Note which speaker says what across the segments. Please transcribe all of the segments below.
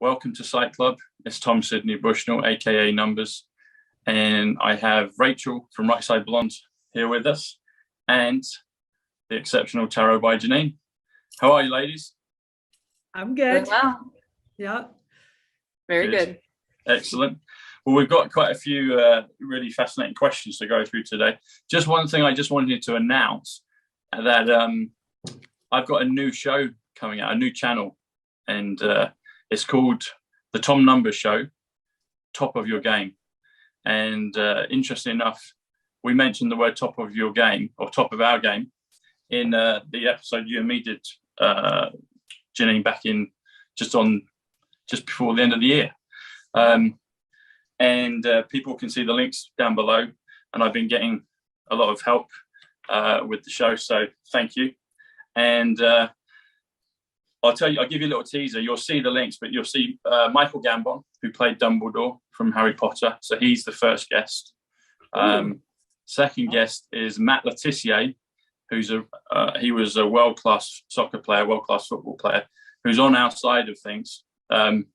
Speaker 1: welcome to Sight Club. It's Tom Sydney Bushnell, aka Numbers, and I have Rachel from Right Side Blonde here with us, and the exceptional tarot by Janine. How are you, ladies?
Speaker 2: I'm good.
Speaker 3: Doing well.
Speaker 2: Yeah.
Speaker 3: Very good.
Speaker 1: Excellent. Well, we've got quite a few really fascinating questions to go through today. Just one thing I just wanted to announce that I've got a new show coming out, a new channel, and it's called The Tom Numbers Show, Top of Your Game. And interesting enough, we mentioned the word top of your game or top of our game in the episode you and me did, Janine, back in just before the end of the year. And people can see the links down below, and I've been getting a lot of help with the show, so thank you. And I'll give you a little teaser. You'll see the links, but you'll see Michael Gambon, who played Dumbledore from Harry Potter, so he's the first guest. Second guest is Matt 𝐒𝐿𝐻𝐵, he was a world-class soccer player, world-class football player, who's on our side of things. And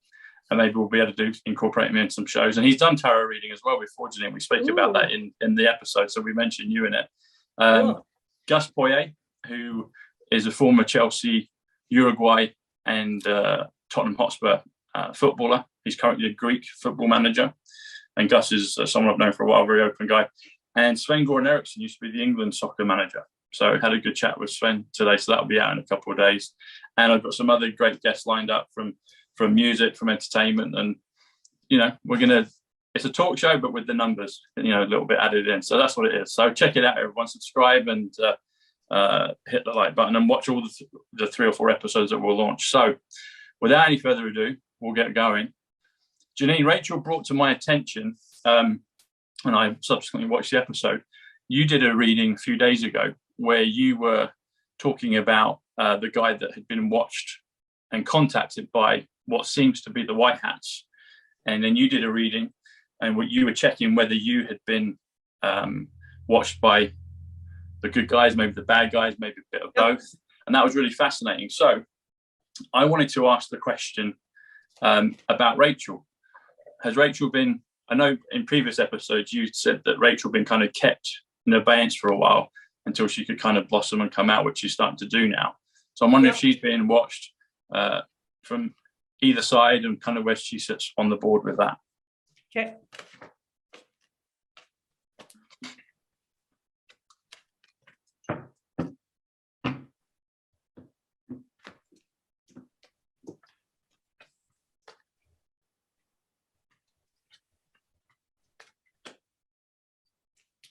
Speaker 1: maybe we'll be able to incorporate him in some shows. And he's done tarot reading as well before, Janine. We spoke about that in the episode, so we mentioned you in it. Gus Poyet, who is a former Chelsea, Uruguay, and Tottenham Hotspur footballer. He's currently a Greek football manager. And Gus is someone I've known for a while, very open guy. And Sven-Göran Eriksson used to be the England soccer manager. So I had a good chat with Sven today, so that'll be out in a couple of days. And I've got some other great guests lined up from music, from entertainment, and it's a talk show but with the numbers, a little bit added in. So that's what it is. So check it out, everyone. Subscribe and hit the like button and watch all the 3 or 4 episodes that we'll launch. So without any further ado, we'll get going. Janine, Rachel brought to my attention, and I subsequently watched the episode, you did a reading a few days ago where you were talking about the guy that had been watched and contacted by what seems to be the White Hats. And then you did a reading and you were checking whether you had been watched by the good guys, maybe the bad guys, maybe a bit of both. And that was really fascinating. So I wanted to ask the question about Rachel. Has Rachel been, I know in previous episodes you said that Rachel been kind of kept in abeyance for a while until she could kind of blossom and come out, which she's starting to do now. So I'm wondering if she's being watched from either side and kind of where she sits on the board with that.
Speaker 2: Okay.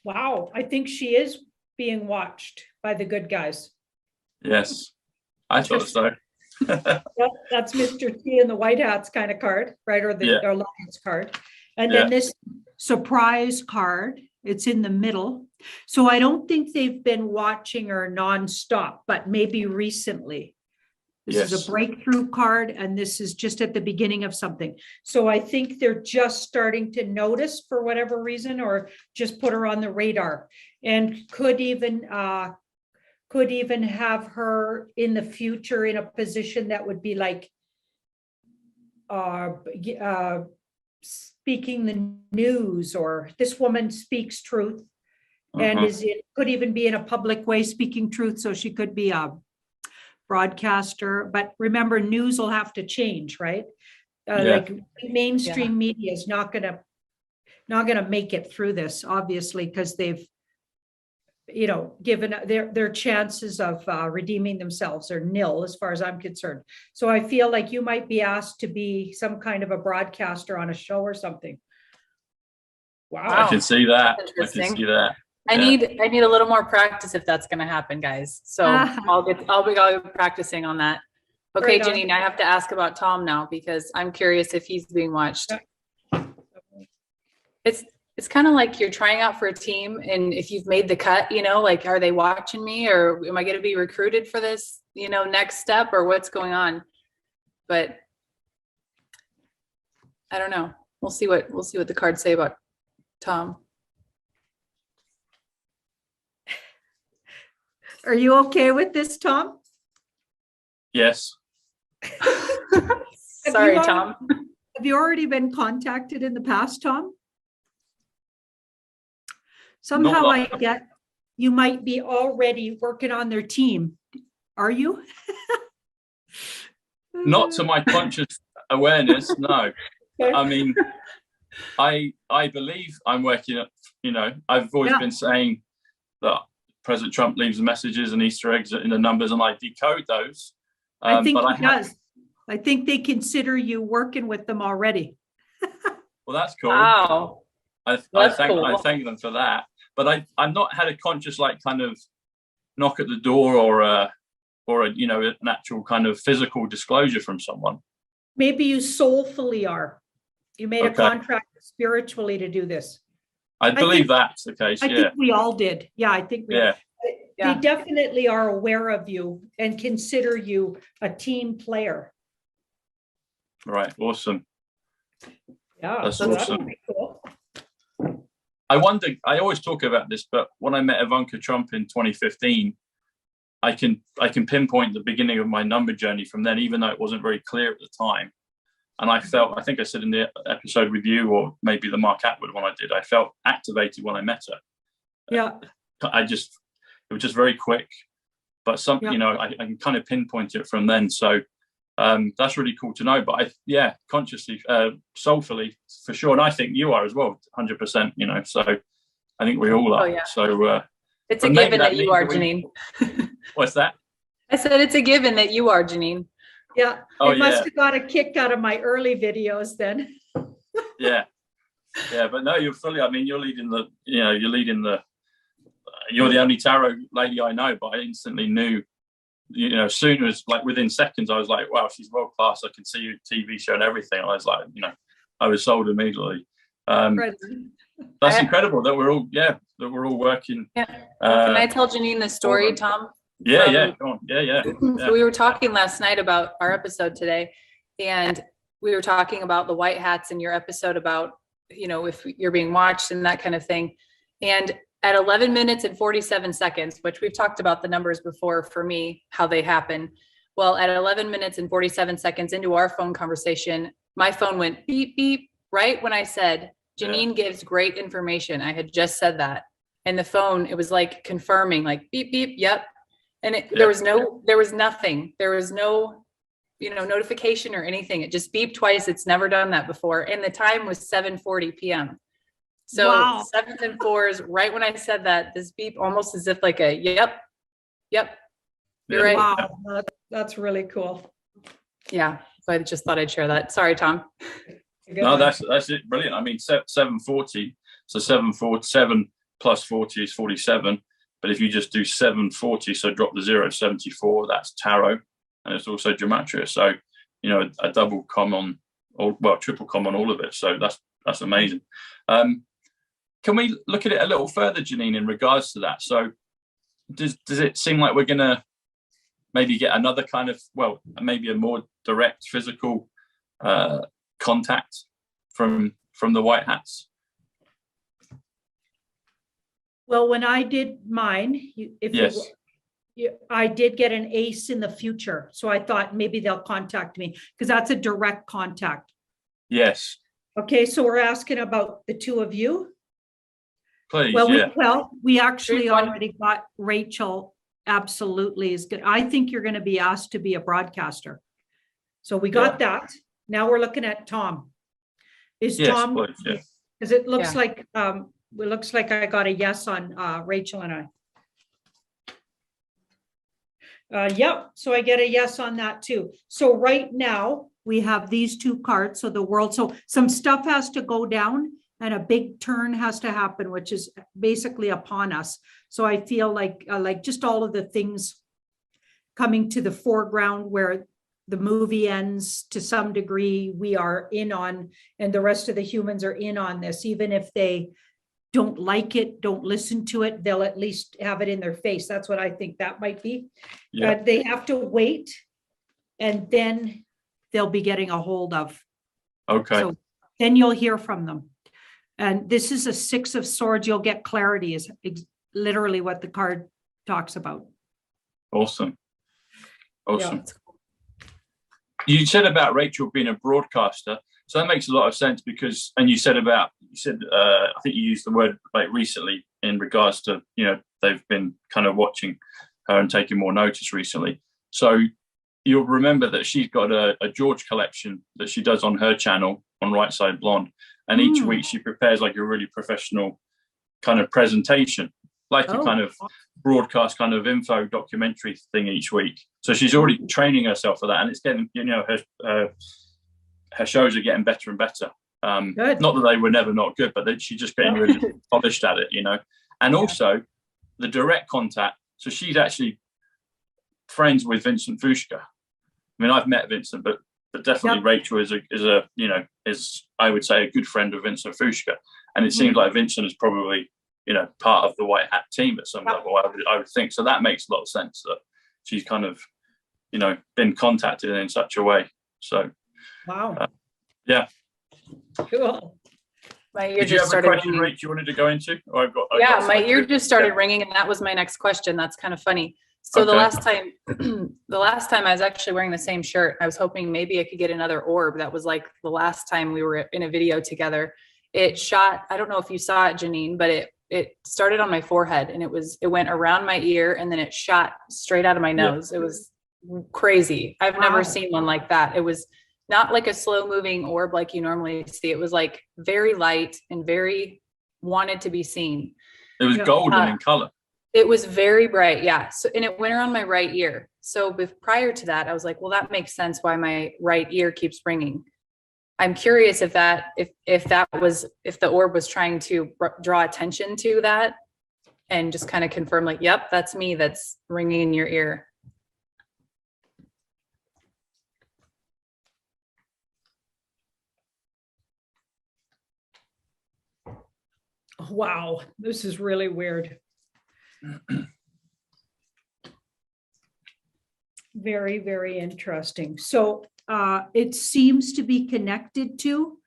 Speaker 2: Wow, I think she is being watched by the good guys.
Speaker 1: Yes, I thought so.
Speaker 2: That's Mr. T and the White Hats kind of card, right? Or the Alliance card. And then this surprise card, it's in the middle. So I don't think they've been watching her nonstop, but maybe recently. This is a breakthrough card, and this is just at the beginning of something. So I think they're just starting to notice for whatever reason, or just put her on the radar, and could even have her in the future in a position that would be like speaking the news, or this woman speaks truth, and could even be in a public way speaking truth. So she could be a broadcaster, but remember, news will have to change, right? Like mainstream media is not gonna make it through this, obviously, because they've given their chances of redeeming themselves are nil as far as I'm concerned. So I feel like you might be asked to be some kind of a broadcaster on a show or something. Wow.
Speaker 1: I can see that. I can see that.
Speaker 3: I need a little more practice if that's going to happen, guys. So I'll be practicing on that. Okay, right, Janine, I have to ask about Tom now because I'm curious if he's being watched. It's kind of like you're trying out for a team, and if you've made the cut, like, are they watching me, or am I going to be recruited for this, next step, or what's going on? But I don't know. We'll see what the cards say about Tom.
Speaker 2: Are you okay with this, Tom?
Speaker 1: Yes.
Speaker 3: Sorry, Tom.
Speaker 2: Have you already been contacted in the past, Tom? Somehow I get you might be already working on their team. Are you?
Speaker 1: Not to my conscious awareness, no.
Speaker 2: Okay.
Speaker 1: I mean, I believe I'm working at, I've always been saying that President Trump leaves messages and Easter eggs in the numbers, and I decode those.
Speaker 2: I think he does. I think they consider you working with them already.
Speaker 1: Well, that's cool.
Speaker 3: Wow.
Speaker 1: I thank them for that. But I've not had a conscious kind of knock at the door or an actual kind of physical disclosure from someone.
Speaker 2: Maybe you soulfully are. You made a contract spiritually to do this.
Speaker 1: I believe that's the case.
Speaker 2: I think we all did. Yeah, I think
Speaker 3: Yeah.
Speaker 2: They definitely are aware of you and consider you a team player.
Speaker 1: Right. Awesome.
Speaker 2: Yeah,
Speaker 1: that's
Speaker 2: so
Speaker 1: awesome.
Speaker 2: that'd be cool.
Speaker 1: I wonder, I always talk about this, but when I met Ivanka Trump in 2015, I can pinpoint the beginning of my number journey from then, even though it wasn't very clear at the time. And I think I said in the episode with you, or maybe the Mark Atwood one I did, I felt activated when I met her.
Speaker 2: Yeah.
Speaker 1: It was just very quick, but I can kind of pinpoint it from then. So that's really cool to know. But consciously, soulfully, for sure. And I think you are as well, 100%, so I think we all are.
Speaker 3: Oh, yeah.
Speaker 1: So
Speaker 3: it's a given that you are, Janine.
Speaker 1: What's that?
Speaker 3: I said it's a given that you are, Janine.
Speaker 2: Yeah. It must have got a kick out of my early videos then.
Speaker 1: Yeah. But no, you're fully, you're leading you're the only tarot lady I know, but I instantly knew, as soon as within seconds, I was like, wow, she's world class. I can see you TV show and everything. I was like, I was sold immediately. That's incredible that we're all working.
Speaker 3: Yeah. Can I tell Janine the story, Tom?
Speaker 1: Yeah. Go on. Yeah.
Speaker 3: So we were talking last night about our episode today, and we were talking about the white hats in your episode about, if you're being watched and that kind of thing. And at 11 minutes and 47 seconds, which we've talked about the numbers before for me, how they happen. Well, at 11 minutes and 47 seconds into our phone conversation, my phone went beep, beep, right when I said, Janine gives great information. I had just said that. And the phone, it was like confirming, like beep, beep, yep. And there was nothing. There was no, notification or anything. It just beeped twice. It's never done that before. And the time was 7:40 p.m. So 7s and 4s, right when I said that, this beep almost as if like a, yep, you're right.
Speaker 2: Wow, that's really cool.
Speaker 3: Yeah, so I just thought I'd share that. Sorry, Tom.
Speaker 1: No, that's it. Brilliant. 7:40. So 7 plus 40 is 47. But if you just do 740, so drop the 0, 74, that's tarot, and it's also gematria. So, a double common, or triple common, all of it. So that's amazing. Can we look at it a little further, Janine, in regards to that? So does it seem like we're going to maybe get another kind of, maybe a more direct physical contact from the white hats?
Speaker 2: Well, when I did mine, I did get an ace in the future. So I thought maybe they'll contact me because that's a direct contact.
Speaker 1: Yes.
Speaker 2: Okay, so we're asking about the two of you.
Speaker 1: Please,
Speaker 2: we actually already got Rachel. Absolutely is good. I think you're going to be asked to be a broadcaster. So we got that. Now we're looking at Tom. Tom? Because it looks like I got a yes on Rachel and I. So I get a yes on that too. So right now we have these two cards. So the world, so some stuff has to go down and a big turn has to happen, which is basically upon us. So I feel like just all of the things coming to the foreground where the movie ends to some degree, we are in on, and the rest of the humans are in on this, even if they don't like it, don't listen to it, they'll at least have it in their face. That's what I think that might be. They have to wait, and then they'll be getting a hold of.
Speaker 1: Okay.
Speaker 2: So then you'll hear from them. And this is a 6 of Swords. You'll get clarity is literally what the card talks about.
Speaker 1: Awesome.
Speaker 2: Yeah.
Speaker 1: you said about Rachel being a broadcaster, so that makes a lot of sense because, and you said I think you used the word like recently in regards to, they've been kind of watching her and taking more notice recently. So you'll remember that she's got a George collection that she does on her channel on Right Side Blonde. And each week she prepares like a really professional kind of presentation, like a kind of broadcast kind of info documentary thing each week. So she's already training herself for that, and it's getting, her shows are getting better and better. Not that they were never not good, but she's just getting really polished at it, And also the direct contact. So she's actually friends with Vincent 𝐒𝐤𝐲𝐬𝐬. I mean, I've met Vincent, but definitely Rachel is I would say a good friend of Vincent 𝐒𝐤𝐲𝐬. And it seems like Vincent is probably, part of the White Hat team at some level, I would think. So that makes a lot of sense that she's kind of, been contacted in such a way. So,
Speaker 2: wow.
Speaker 1: Yeah.
Speaker 2: Cool.
Speaker 3: My ear
Speaker 1: Did you
Speaker 3: just
Speaker 1: have a
Speaker 3: started
Speaker 1: question,
Speaker 3: ringing.
Speaker 1: Rach, you wanted to go into? Or
Speaker 3: My ear just started ringing, and that was my next question. That's kind of funny. So the last time I was actually wearing the same shirt, I was hoping maybe I could get another orb. That was like the last time we were in a video together. It shot, I don't know if you saw it, Janine, but it started on my forehead, and it went around my ear, and then it shot straight out of my nose. It was crazy. I've never seen one like that. It was not like a slow moving orb like you normally see. It was like very light and very wanted to be seen.
Speaker 1: It was golden in color.
Speaker 3: It was very bright. Yeah. So, and it went around my right ear. So prior to that, I was like, well, that makes sense why my right ear keeps ringing. I'm curious if the orb was trying to draw attention to that and just kind of confirm like, yep, that's me. That's ringing in your ear.
Speaker 2: Wow, this is really weird. Very, very interesting. So it seems to be connected to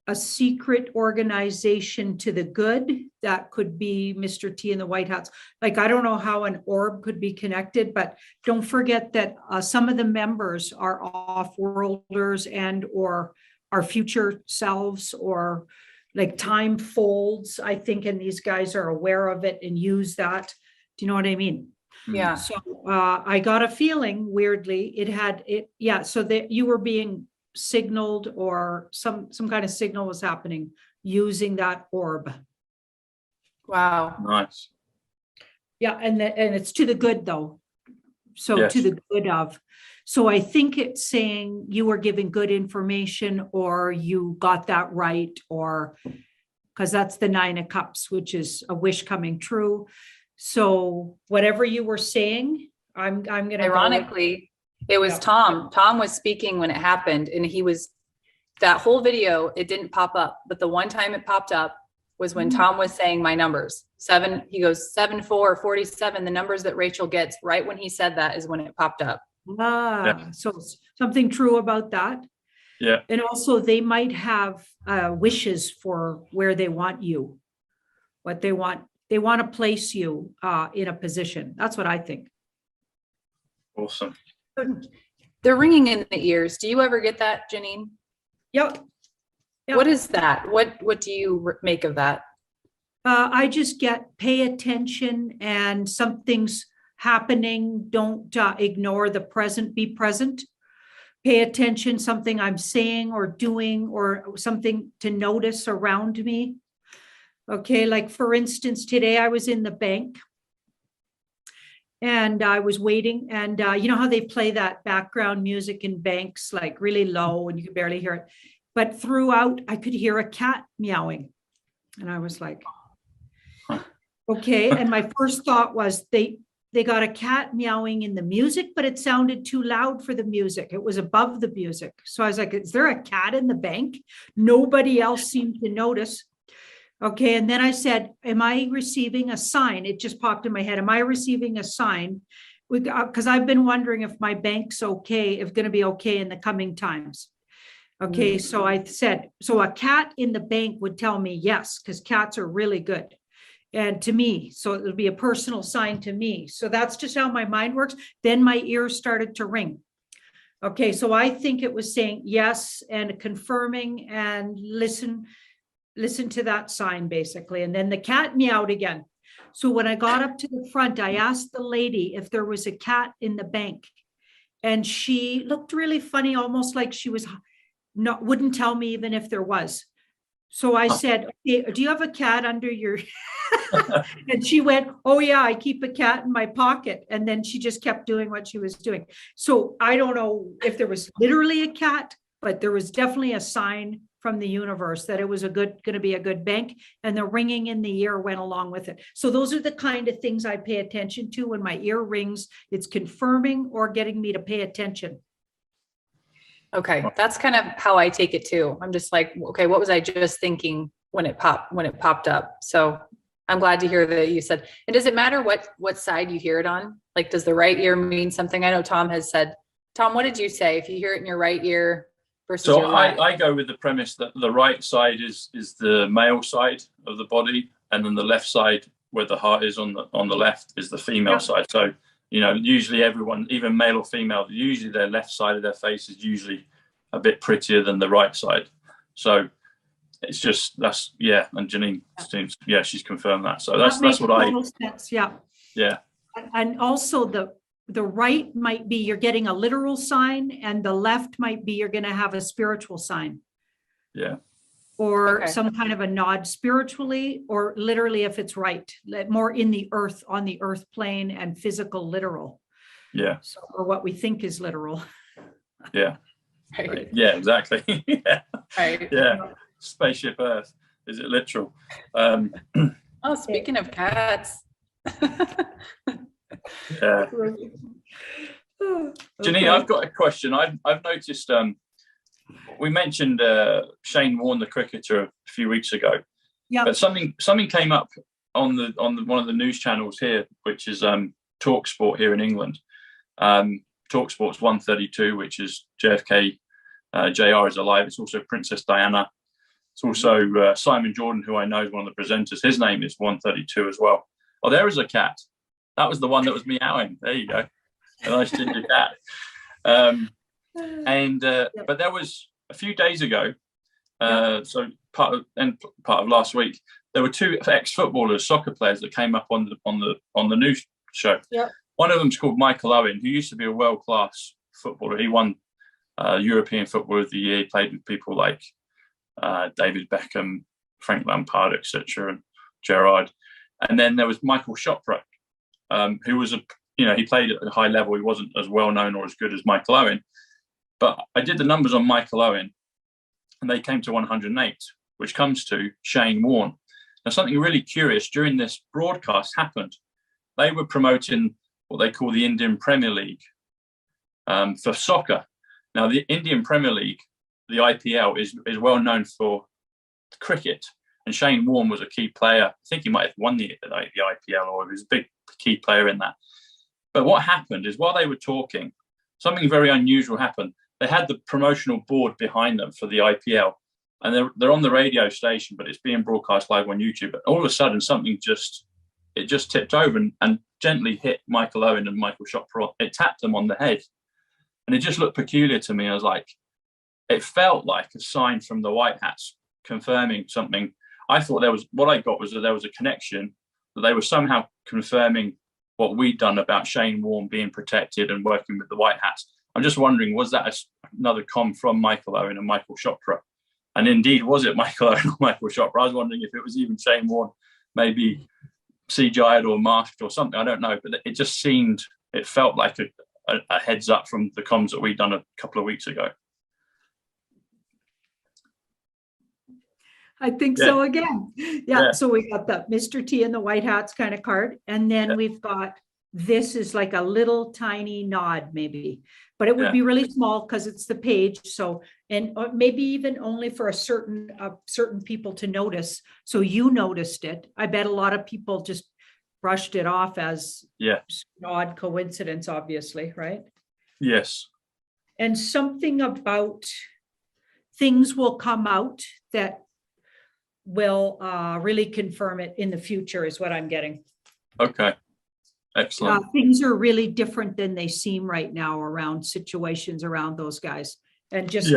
Speaker 2: a secret organization to the good. That could be Mr. T and the White Hats. Like, I don't know how an orb could be connected, but don't forget that some of the members are off-worlders and or our future selves, or like time folds, I think, and these guys are aware of it and use that. Do you know what I mean?
Speaker 3: Yeah.
Speaker 2: So I got a feeling, weirdly, so that you were being signaled, or some kind of signal was happening using that orb.
Speaker 3: Wow.
Speaker 1: Nice.
Speaker 2: Yeah, and it's to the good though. So
Speaker 1: Yes.
Speaker 2: to the good of. So I think it's saying you were giving good information, or you got that right, or because that's the 9 of Cups, which is a wish coming true. So whatever you were saying, I'm going to.
Speaker 3: Ironically, it was Tom. Tom was speaking when it happened, and that whole video, it didn't pop up, but the one time it popped up was when Tom was saying my numbers. 7, he goes 7, 4, 47. The numbers that Rachel gets right when he said that is when it popped up.
Speaker 2: So something true about that.
Speaker 1: Yeah.
Speaker 2: And also they might have wishes for where they want you, what they want. They want to place you in a position. That's what I think.
Speaker 1: Awesome.
Speaker 3: They're ringing in the ears. Do you ever get that, Janine?
Speaker 2: Yep.
Speaker 3: What is that? What do you make of that?
Speaker 2: I just get pay attention, and something's happening. Don't ignore the present. Be present. Pay attention. Something I'm saying or doing, or something to notice around me. Okay, like for instance, today I was in the bank and I was waiting, and you know how they play that background music in banks, like really low and you could barely hear it. But throughout, I could hear a cat meowing. And I was like, okay. And my first thought was they got a cat meowing in the music, but it sounded too loud for the music. It was above the music. So I was like, is there a cat in the bank? Nobody else seemed to notice. Okay. And then I said, am I receiving a sign? It just popped in my head. Am I receiving a sign? Because I've been wondering if my bank's okay, if it's going to be okay in the coming times. Okay. So I said, so a cat in the bank would tell me yes, because cats are really good. And to me, so it would be a personal sign to me. So that's just how my mind works. Then my ears started to ring. Okay, so I think it was saying yes and confirming and listen to that sign basically. And then the cat meowed again. So when I got up to the front, I asked the lady if there was a cat in the bank. And she looked really funny, almost like she was wouldn't tell me even if there was. So I said, okay, do you have a cat under your, and she went, oh yeah, I keep a cat in my pocket. And then she just kept doing what she was doing. So I don't know if there was literally a cat, but there was definitely a sign from the universe that it was going to be a good bank, and the ringing in the ear went along with it. So those are the kind of things I pay attention to when my ear rings. It's confirming or getting me to pay attention.
Speaker 3: Okay, that's kind of how I take it too. I'm just like, okay, what was I just thinking when it popped up? So I'm glad to hear that you said. And does it matter what side you hear it on? Like, does the right ear mean something? I know Tom has said. Tom, what did you say? If you hear it in your right ear versus
Speaker 1: so
Speaker 3: your left?
Speaker 1: I go with the premise that the right side is the male side of the body, and then the left side, where the heart is on the left, is the female side. So, you know, usually everyone, even male or female, usually their left side of their face is usually a bit prettier than the right side. So it's just, that's, yeah. And Janine seems, yeah, she's confirmed that. So that's what I,
Speaker 2: sense, yeah.
Speaker 1: Yeah.
Speaker 2: And also the right might be you're getting a literal sign, and the left might be you're going to have a spiritual sign.
Speaker 1: Yeah.
Speaker 2: Or some kind of a nod spiritually, or literally if it's right, more in the earth, on the earth plane, and physical literal.
Speaker 1: Yeah.
Speaker 2: So, or what we think is literal.
Speaker 1: Yeah.
Speaker 3: Right.
Speaker 1: Yeah, exactly. Yeah.
Speaker 3: Right.
Speaker 1: Yeah. Spaceship Earth. Is it literal?
Speaker 3: Oh, speaking of cats.
Speaker 1: Yeah. Janine, I've got a question. I've noticed we mentioned Shane Warne, the cricketer, a few weeks ago. Yeah. But something came up on one of the news channels here, which is Talk Sport here in England. Talk Sport's 132, which is JFK JR is alive. It's also Princess Diana. It's also Simon Jordan, who I know is one of the presenters. His name is 132 as well. Oh, there is a cat. That was the one that was meowing. There you go. A nice ginger cat. But there was a few days ago, so part of last week, there were two ex-footballers, soccer players, that came up on the news show. Yeah. One of them's called Michael Owen, who used to be a world-class footballer. He won European Footballer of the Year. He played with people like David Beckham, Frank Lampard, etc., and Gerrard. And then there was Michael Chopra, who was he played at a high level. He wasn't as well known or as good as Michael Owen. But I did the numbers on Michael Owen, and they came to 108, which comes to Shane Warne. Now, something really curious during this broadcast happened. They were promoting what they call the Indian Premier League for soccer. Now, the Indian Premier League, the IPL, is well known for cricket, and Shane Warne was a key player. I think he might have won the IPL, or he was a big key player in that. But what happened is, while they were talking, something very unusual happened. They had the promotional board behind them for the IPL, and they're on the radio station, but it's being broadcast live on YouTube. But all of a sudden, something just tipped over and gently hit Michael Owen and Michael Chopra. It tapped them on the head, and it just looked peculiar to me. I was like, it felt like a sign from the White Hats confirming something. I thought what I got was that there was a connection, that they were somehow confirming what we'd done about Shane Warne being protected and working with the White Hats. I'm just wondering, was that another comm from Michael Owen and Michael Chopra? And indeed, was it Michael Owen or Michael Chopra? I was wondering if it was even Shane Warne, maybe CGI'd or masked or something. I don't know, but it felt like a heads up from the comms that we'd done a couple of weeks ago.
Speaker 2: I think so again. Yeah. So we got the Mr. T and the White Hats kind of card. And then we've got, this is like a little tiny nod maybe, but it would be really small because it's the page. So, and maybe even only for certain people to notice. So you noticed it. I bet a lot of people just brushed it off as an odd coincidence, obviously, right?
Speaker 1: Yes.
Speaker 2: And something about things will come out that will really confirm it in the future is what I'm getting.
Speaker 1: Okay. Excellent.
Speaker 2: Things are really different than they seem right now around situations around those guys. And just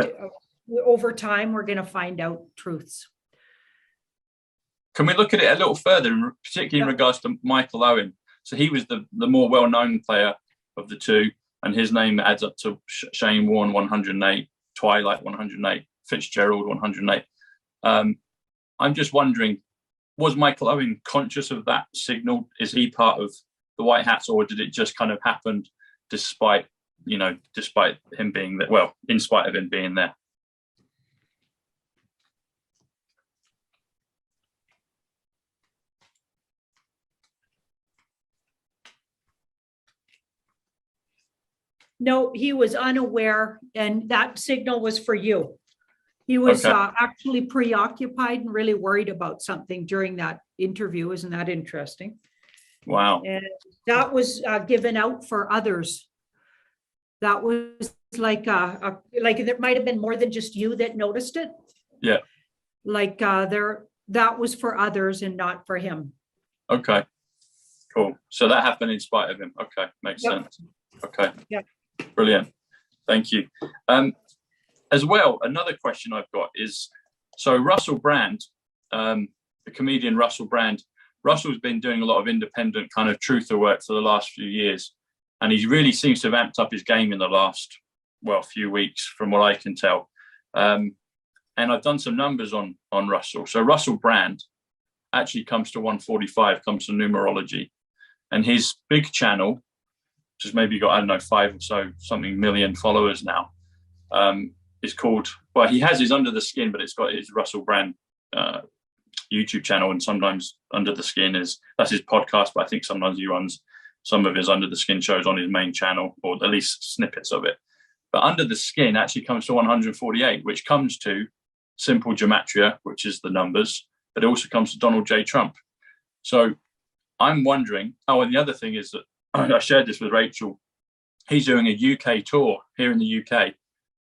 Speaker 2: over time, we're going to find out truths.
Speaker 1: Can we look at it a little further, particularly in regards to Michael Owen? So he was the more well-known player of the two, and his name adds up to Shane Warne 108, Twilight 108, Fitzgerald 108. I'm just wondering, was Michael Owen conscious of that signal? Is he part of the White Hats, or did it just kind of happen despite him being there? Well, in spite of him being there.
Speaker 2: No, he was unaware, and that signal was for you. He was actually preoccupied and really worried about something during that interview. Isn't that interesting?
Speaker 1: Wow.
Speaker 2: And that was given out for others. That was like there might have been more than just you that noticed it.
Speaker 1: Yeah.
Speaker 2: Like that was for others and not for him.
Speaker 1: Okay. Cool. So that happened in spite of him. Okay. Makes sense. Okay.
Speaker 2: Yeah.
Speaker 1: Brilliant. Thank you. As well, another question I've got is, so Russell Brand, the comedian Russell Brand, Russell's been doing a lot of independent kind of truther work for the last few years. And he really seems to have amped up his game in the last, few weeks, from what I can tell. And I've done some numbers on Russell. So Russell Brand actually comes to 145, comes to numerology. And his big channel, which has maybe got, I don't know, 5 or so something million followers now, is called, he has his Under the Skin, but it's got his Russell Brand YouTube channel, and sometimes Under the Skin that's his podcast, but I think sometimes he runs some of his Under the Skin shows on his main channel, or at least snippets of it. But Under the Skin actually comes to 148, which comes to simple gematria, which is the numbers, but it also comes to Donald J. Trump. So I'm wondering, and the other thing is that I shared this with Rachel, he's doing a UK tour here in the UK,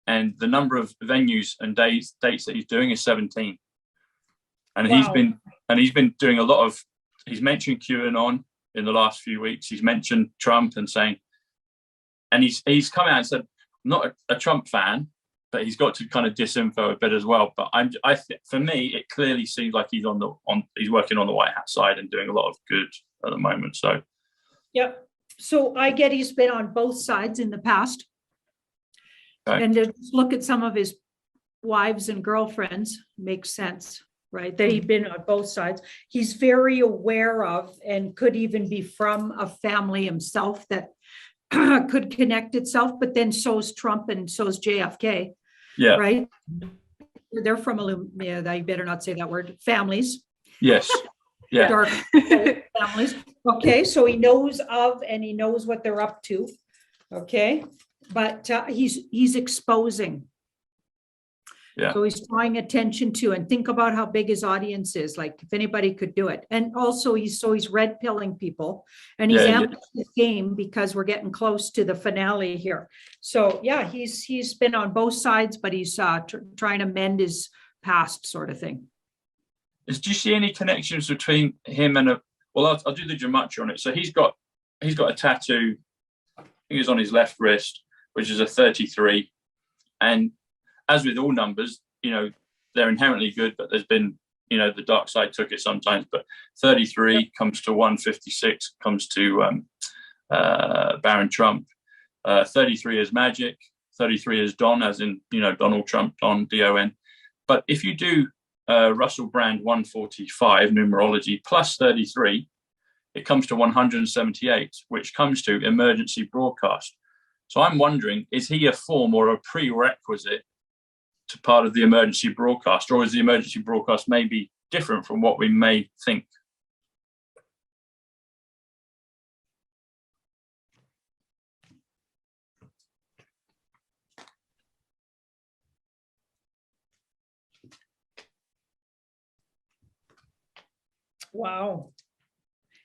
Speaker 1: and the number of venues and dates that he's doing is 17. And he's been doing a lot of, he's mentioned QAnon in the last few weeks. He's mentioned Trump and saying, and he's come out and said, I'm not a Trump fan, but he's got to kind of disinfo a bit as well. But for me, it clearly seems like he's he's working on the White Hat side and doing a lot of good at the moment. So,
Speaker 2: yep. So I get he's been on both sides in the past. Okay. And to look at some of his wives and girlfriends makes sense, right? That he'd been on both sides. He's very aware of, and could even be from, a family himself that could connect itself, but then so's Trump and so's JFK.
Speaker 1: Yeah.
Speaker 2: Right? They're from I better not say that word. Families.
Speaker 1: Yes. Yeah.
Speaker 2: Dark families. Okay, so he knows of, and he knows what they're up to. Okay, but he's exposing.
Speaker 1: Yeah.
Speaker 2: So he's drawing attention to, and think about how big his audience is. Like, if anybody could do it. And also he's red pilling people, and he's amped his game because we're getting close to the finale here. So yeah, he's been on both sides, but he's trying to mend his past, sort of thing.
Speaker 1: Do you see any connections between him and I'll do the gematria on it. So he's got a tattoo, I think it's on his left wrist, which is a 33. And as with all numbers, they're inherently good, but there's been, the dark side took it sometimes. But 33 comes to 156, comes to Baron Trump. 33 is magic. 33 is Don, as in, Donald Trump, Don, D-O-N. But if you do Russell Brand 145 numerology plus 33, it comes to 178, which comes to emergency broadcast. So I'm wondering, is he a form or a prerequisite to part of the emergency broadcast, or is the emergency broadcast maybe different from what we may think?
Speaker 2: Wow.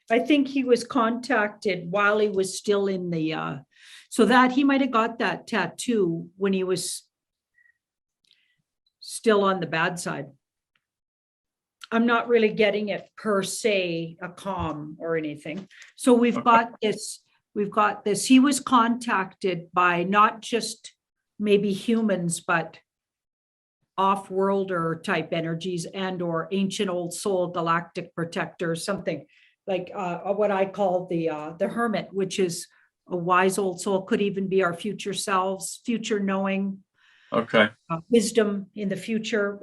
Speaker 2: I think he was contacted while he was still in the, so that he might have got that tattoo when he was still on the bad side. I'm not really getting it per se, a comm or anything. So we've got this, he was contacted by not just maybe humans, but off-worlder type energies and or ancient old soul galactic protector, something like what I call the hermit, which is a wise old soul, could even be our future selves, future knowing, wisdom in the future,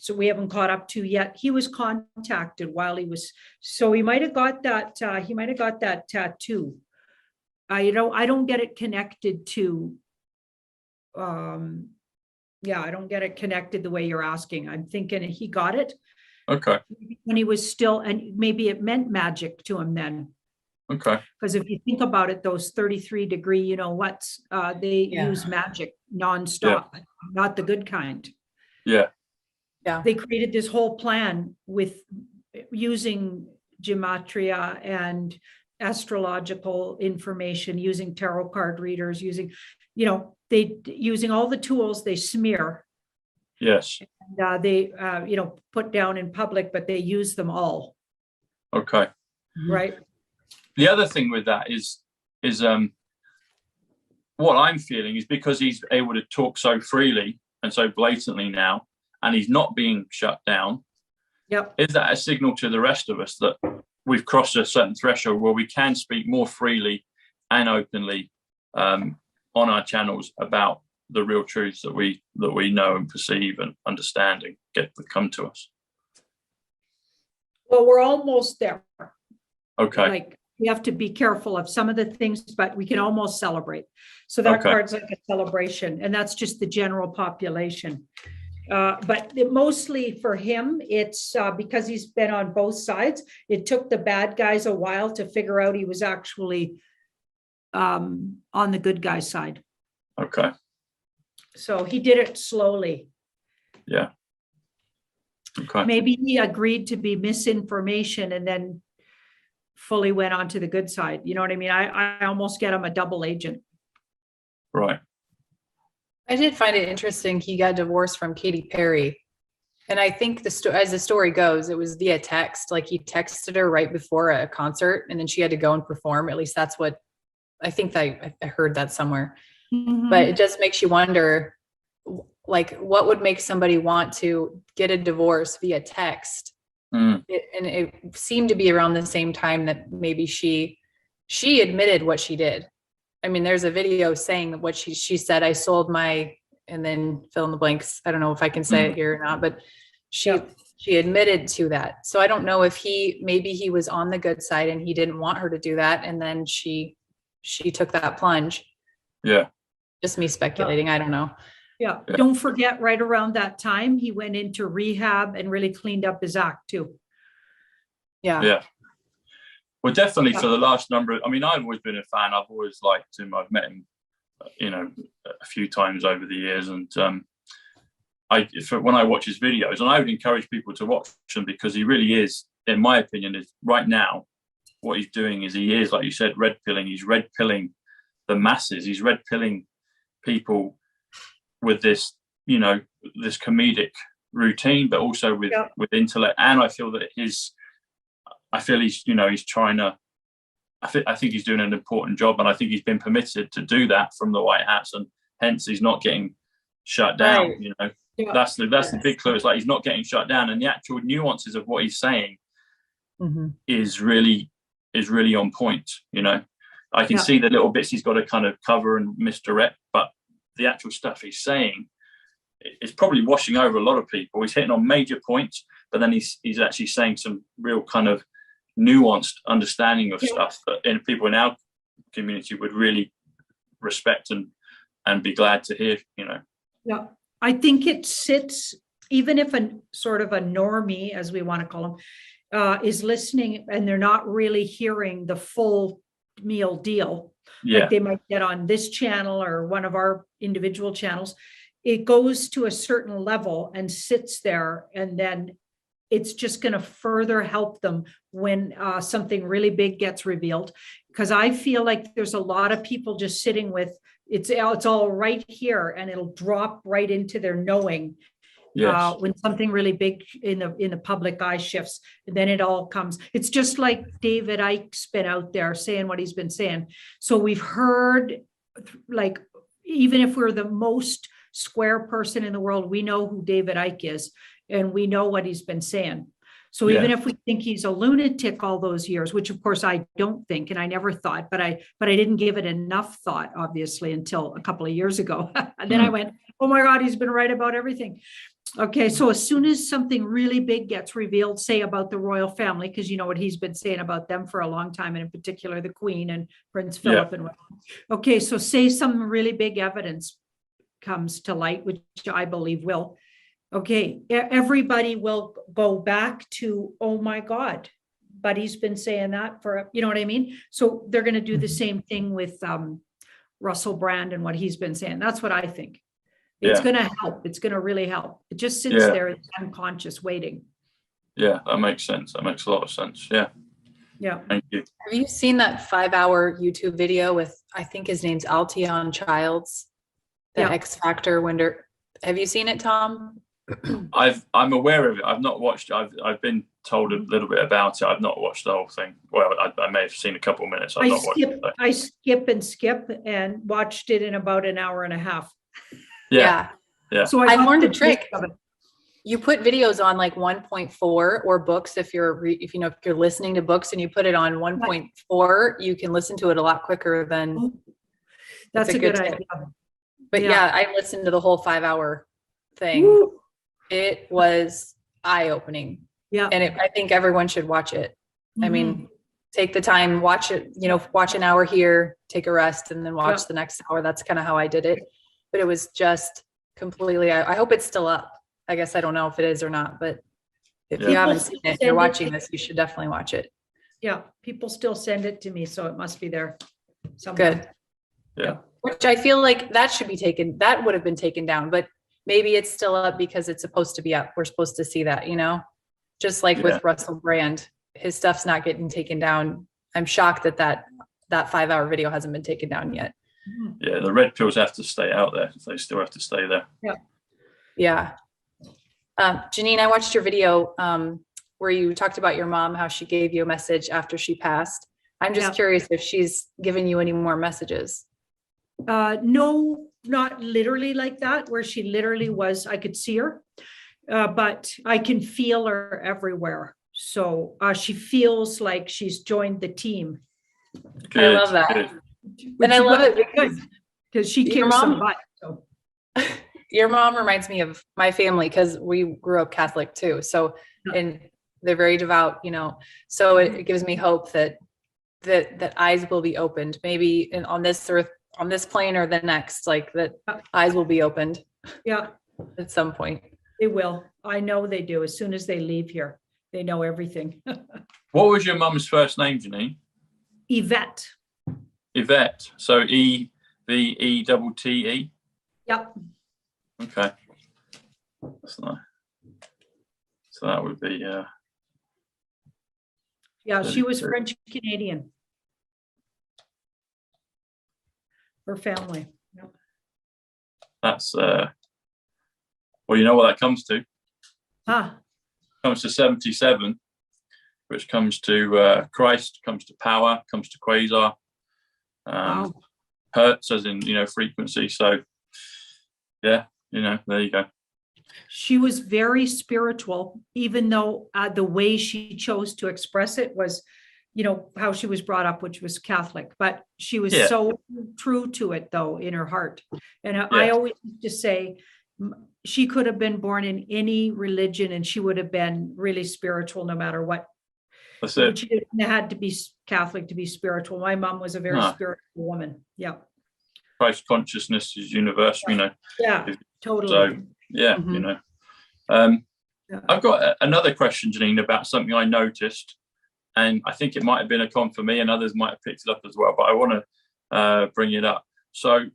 Speaker 2: so we haven't caught up to yet. He was contacted while he was, so he might have got that tattoo. I don't get it connected to I don't get it connected the way you're asking. I'm thinking he got it when he was still, and maybe it meant magic to him then. Because if you think about it, those 33-degree, they use magic nonstop, not the good kind. They created this whole plan with using gematria and astrological information, using tarot card readers, using all the tools they smear.
Speaker 1: Yes.
Speaker 2: And they put down in public, but they use them all. Right.
Speaker 1: The other thing with that is what I'm feeling is because he's able to talk so freely and so blatantly now, and he's not being shut down. Is that a signal to the rest of us that we've crossed a certain threshold where we can speak more freely and openly on our channels about the real truths that we know and perceive and understand and get to come to us?
Speaker 2: Well, we're almost there.
Speaker 1: Okay.
Speaker 2: We have to be careful of some of the things, but we can almost celebrate. So that card's like a celebration, and that's just the general population. But mostly for him, it's because he's been on both sides. It took the bad guys a while to figure out he was actually on the good guy side. So he did it slowly. Maybe he agreed to be misinformation and then fully went on to the good side. You know what I mean? I almost get him a double agent.
Speaker 1: Right.
Speaker 3: I did find it interesting. He got divorced from Katy Perry. And I think as the story goes, it was via text. Like he texted her right before a concert and then she had to go and perform. At least that's what I think. I heard that somewhere. But it just makes you wonder, like, what would make somebody want to get a divorce via text? And it seemed to be around the same time that maybe she admitted what she did. I mean, there's a video saying what she said, I sold my, and then fill in the blanks. I don't know if I can say it here or not, but she admitted to that. So I don't know if maybe he was on the good side and he didn't want her to do that. And then she took that plunge. Just me speculating. I don't know.
Speaker 2: Don't forget, right around that time, he went into rehab and really cleaned up his act too.
Speaker 1: Well, definitely for the last number I mean, I've always been a fan. I've always liked him. I've met him, a few times over the years. And when I watch his videos, and I would encourage people to watch them because he really is, in my opinion, is right now, what he's doing is he is, like you said, red pilling. He's red pilling the masses. He's red pilling people with this, this comedic routine, but also with intellect. And I feel that he's trying to, I think he's doing an important job, and I think he's been permitted to do that from the White Hats, and hence he's not getting shut down. That's the big clue. It's like he's not getting shut down, and the actual nuances of what he's saying is really on point. I can see the little bits he's got to kind of cover and misdirect, but the actual stuff he's saying is probably washing over a lot of people. He's hitting on major points, but then he's actually saying some real kind of nuanced understanding of stuff that people in our community would really respect and be glad to hear.
Speaker 2: I think it sits, even if a sort of a normie, as we want to call them, is listening and they're not really hearing the full meal deal. Like they might get on this channel or one of our individual channels. It goes to a certain level and sits there, and then it's just going to further help them when something really big gets revealed. Because I feel like there's a lot of people just sitting with it's all right here, and it'll drop right into their knowing.
Speaker 1: Yes.
Speaker 2: When something really big in the public eye shifts, and then it all comes. It's just like David Icke's been out there saying what he's been saying. So we've heard, like, even if we're the most square person in the world, we know who David Icke is, and we know what he's been saying. So even if we think he's a lunatic all those years, which of course I don't think, and I never thought, but I didn't give it enough thought, obviously, until a couple of years ago. And then I went, oh my God, he's been right about everything. Okay, so as soon as something really big gets revealed, say about the royal family, because you know what he's been saying about them for a long time, and in particular the Queen and Prince Philip and okay, so say some really big evidence comes to light, which I believe will. Okay, everybody will go back to, oh my God, but he's been saying that for, you know what I mean? So they're going to do the same thing with Russell Brand and what he's been saying. That's what I think. It's going to help. It's going to really help. It just sits there, it's unconscious, waiting.
Speaker 1: Yeah, that makes sense. That makes a lot of sense. Yeah.
Speaker 2: Yeah.
Speaker 1: Thank you.
Speaker 3: Have you seen that 5-hour YouTube video with, I think his name's 𝐒𝐻𝐤𝐽𝐧𝐠, the X Factor winner? Have you seen it, Tom?
Speaker 1: I'm aware of it. I've not watched. I've been told a little bit about it. I've not watched the whole thing. Well, I may have seen a couple of minutes.
Speaker 2: I skip and watched it in about an hour and a half.
Speaker 1: Yeah.
Speaker 2: So
Speaker 3: I learned a trick. You put videos on like 1.4 or books. If you're listening to books and you put it on 1.4, you can listen to it a lot quicker than.
Speaker 2: That's a good idea.
Speaker 3: But I listened to the whole 5-hour thing. Woo. It was eye-opening. Yeah. And I think everyone should watch it. I mean, take the time, watch it, watch an hour here, take a rest, and then watch the next hour. That's kind of how I did it. But it was just completely, I hope it's still up. I guess I don't know if it is or not, but if you haven't seen it, you're watching this, you should definitely watch it.
Speaker 2: Yeah. People still send it to me, so it must be there somewhere.
Speaker 3: Good. Yeah. Which I feel like that would have been taken down, but maybe it's still up because it's supposed to be up. We're supposed to see that, just like with Russell Brand, his stuff's not getting taken down. I'm shocked that 5-hour video hasn't been taken down yet.
Speaker 1: Yeah. The red pills have to stay out there. They still have to stay there.
Speaker 2: Yeah.
Speaker 3: Yeah. Janine, I watched your video where you talked about your mom, how she gave you a message after she passed. I'm just curious if she's given you any more messages.
Speaker 2: No, not literally like that, where she literally was, I could see her, but I can feel her everywhere. So she feels like she's joined the team.
Speaker 3: Good, I love that. Good. And I love it
Speaker 2: because she cares so much. So.
Speaker 3: Your mom reminds me of my family because we grew up Catholic too. So, and they're very devout, so it gives me hope that eyes will be opened, maybe on this earth, on this plane or the next, like that eyes will be opened. Yeah. At some point.
Speaker 2: They will. I know they do. As soon as they leave here, they know everything.
Speaker 1: What was your mum's first name, Janine?
Speaker 2: Yvette.
Speaker 1: Yvette. So EVETTE?
Speaker 2: Yep.
Speaker 1: Okay. That's nice. So that would be
Speaker 2: yeah, she was French Canadian. Her family. Yep.
Speaker 1: That's well, you know what that comes to? Comes to 77, which comes to Christ, comes to power, comes to quasar. Hertz as in, frequency. So yeah, there you go.
Speaker 2: She was very spiritual, even though the way she chose to express it was, how she was brought up, which was Catholic, but she was so true to it though, in her heart. And I always used to say she could have been born in any religion and she would have been really spiritual no matter what.
Speaker 1: That's it.
Speaker 2: She didn't have to be Catholic to be spiritual. My mom was a very spiritual woman. Yeah.
Speaker 1: Christ consciousness is universal,
Speaker 2: Yeah, totally.
Speaker 1: So yeah, I've got another question, Janine, about something I noticed, and I think it might have been a con for me, and others might have picked it up as well. But I want to bring it up. So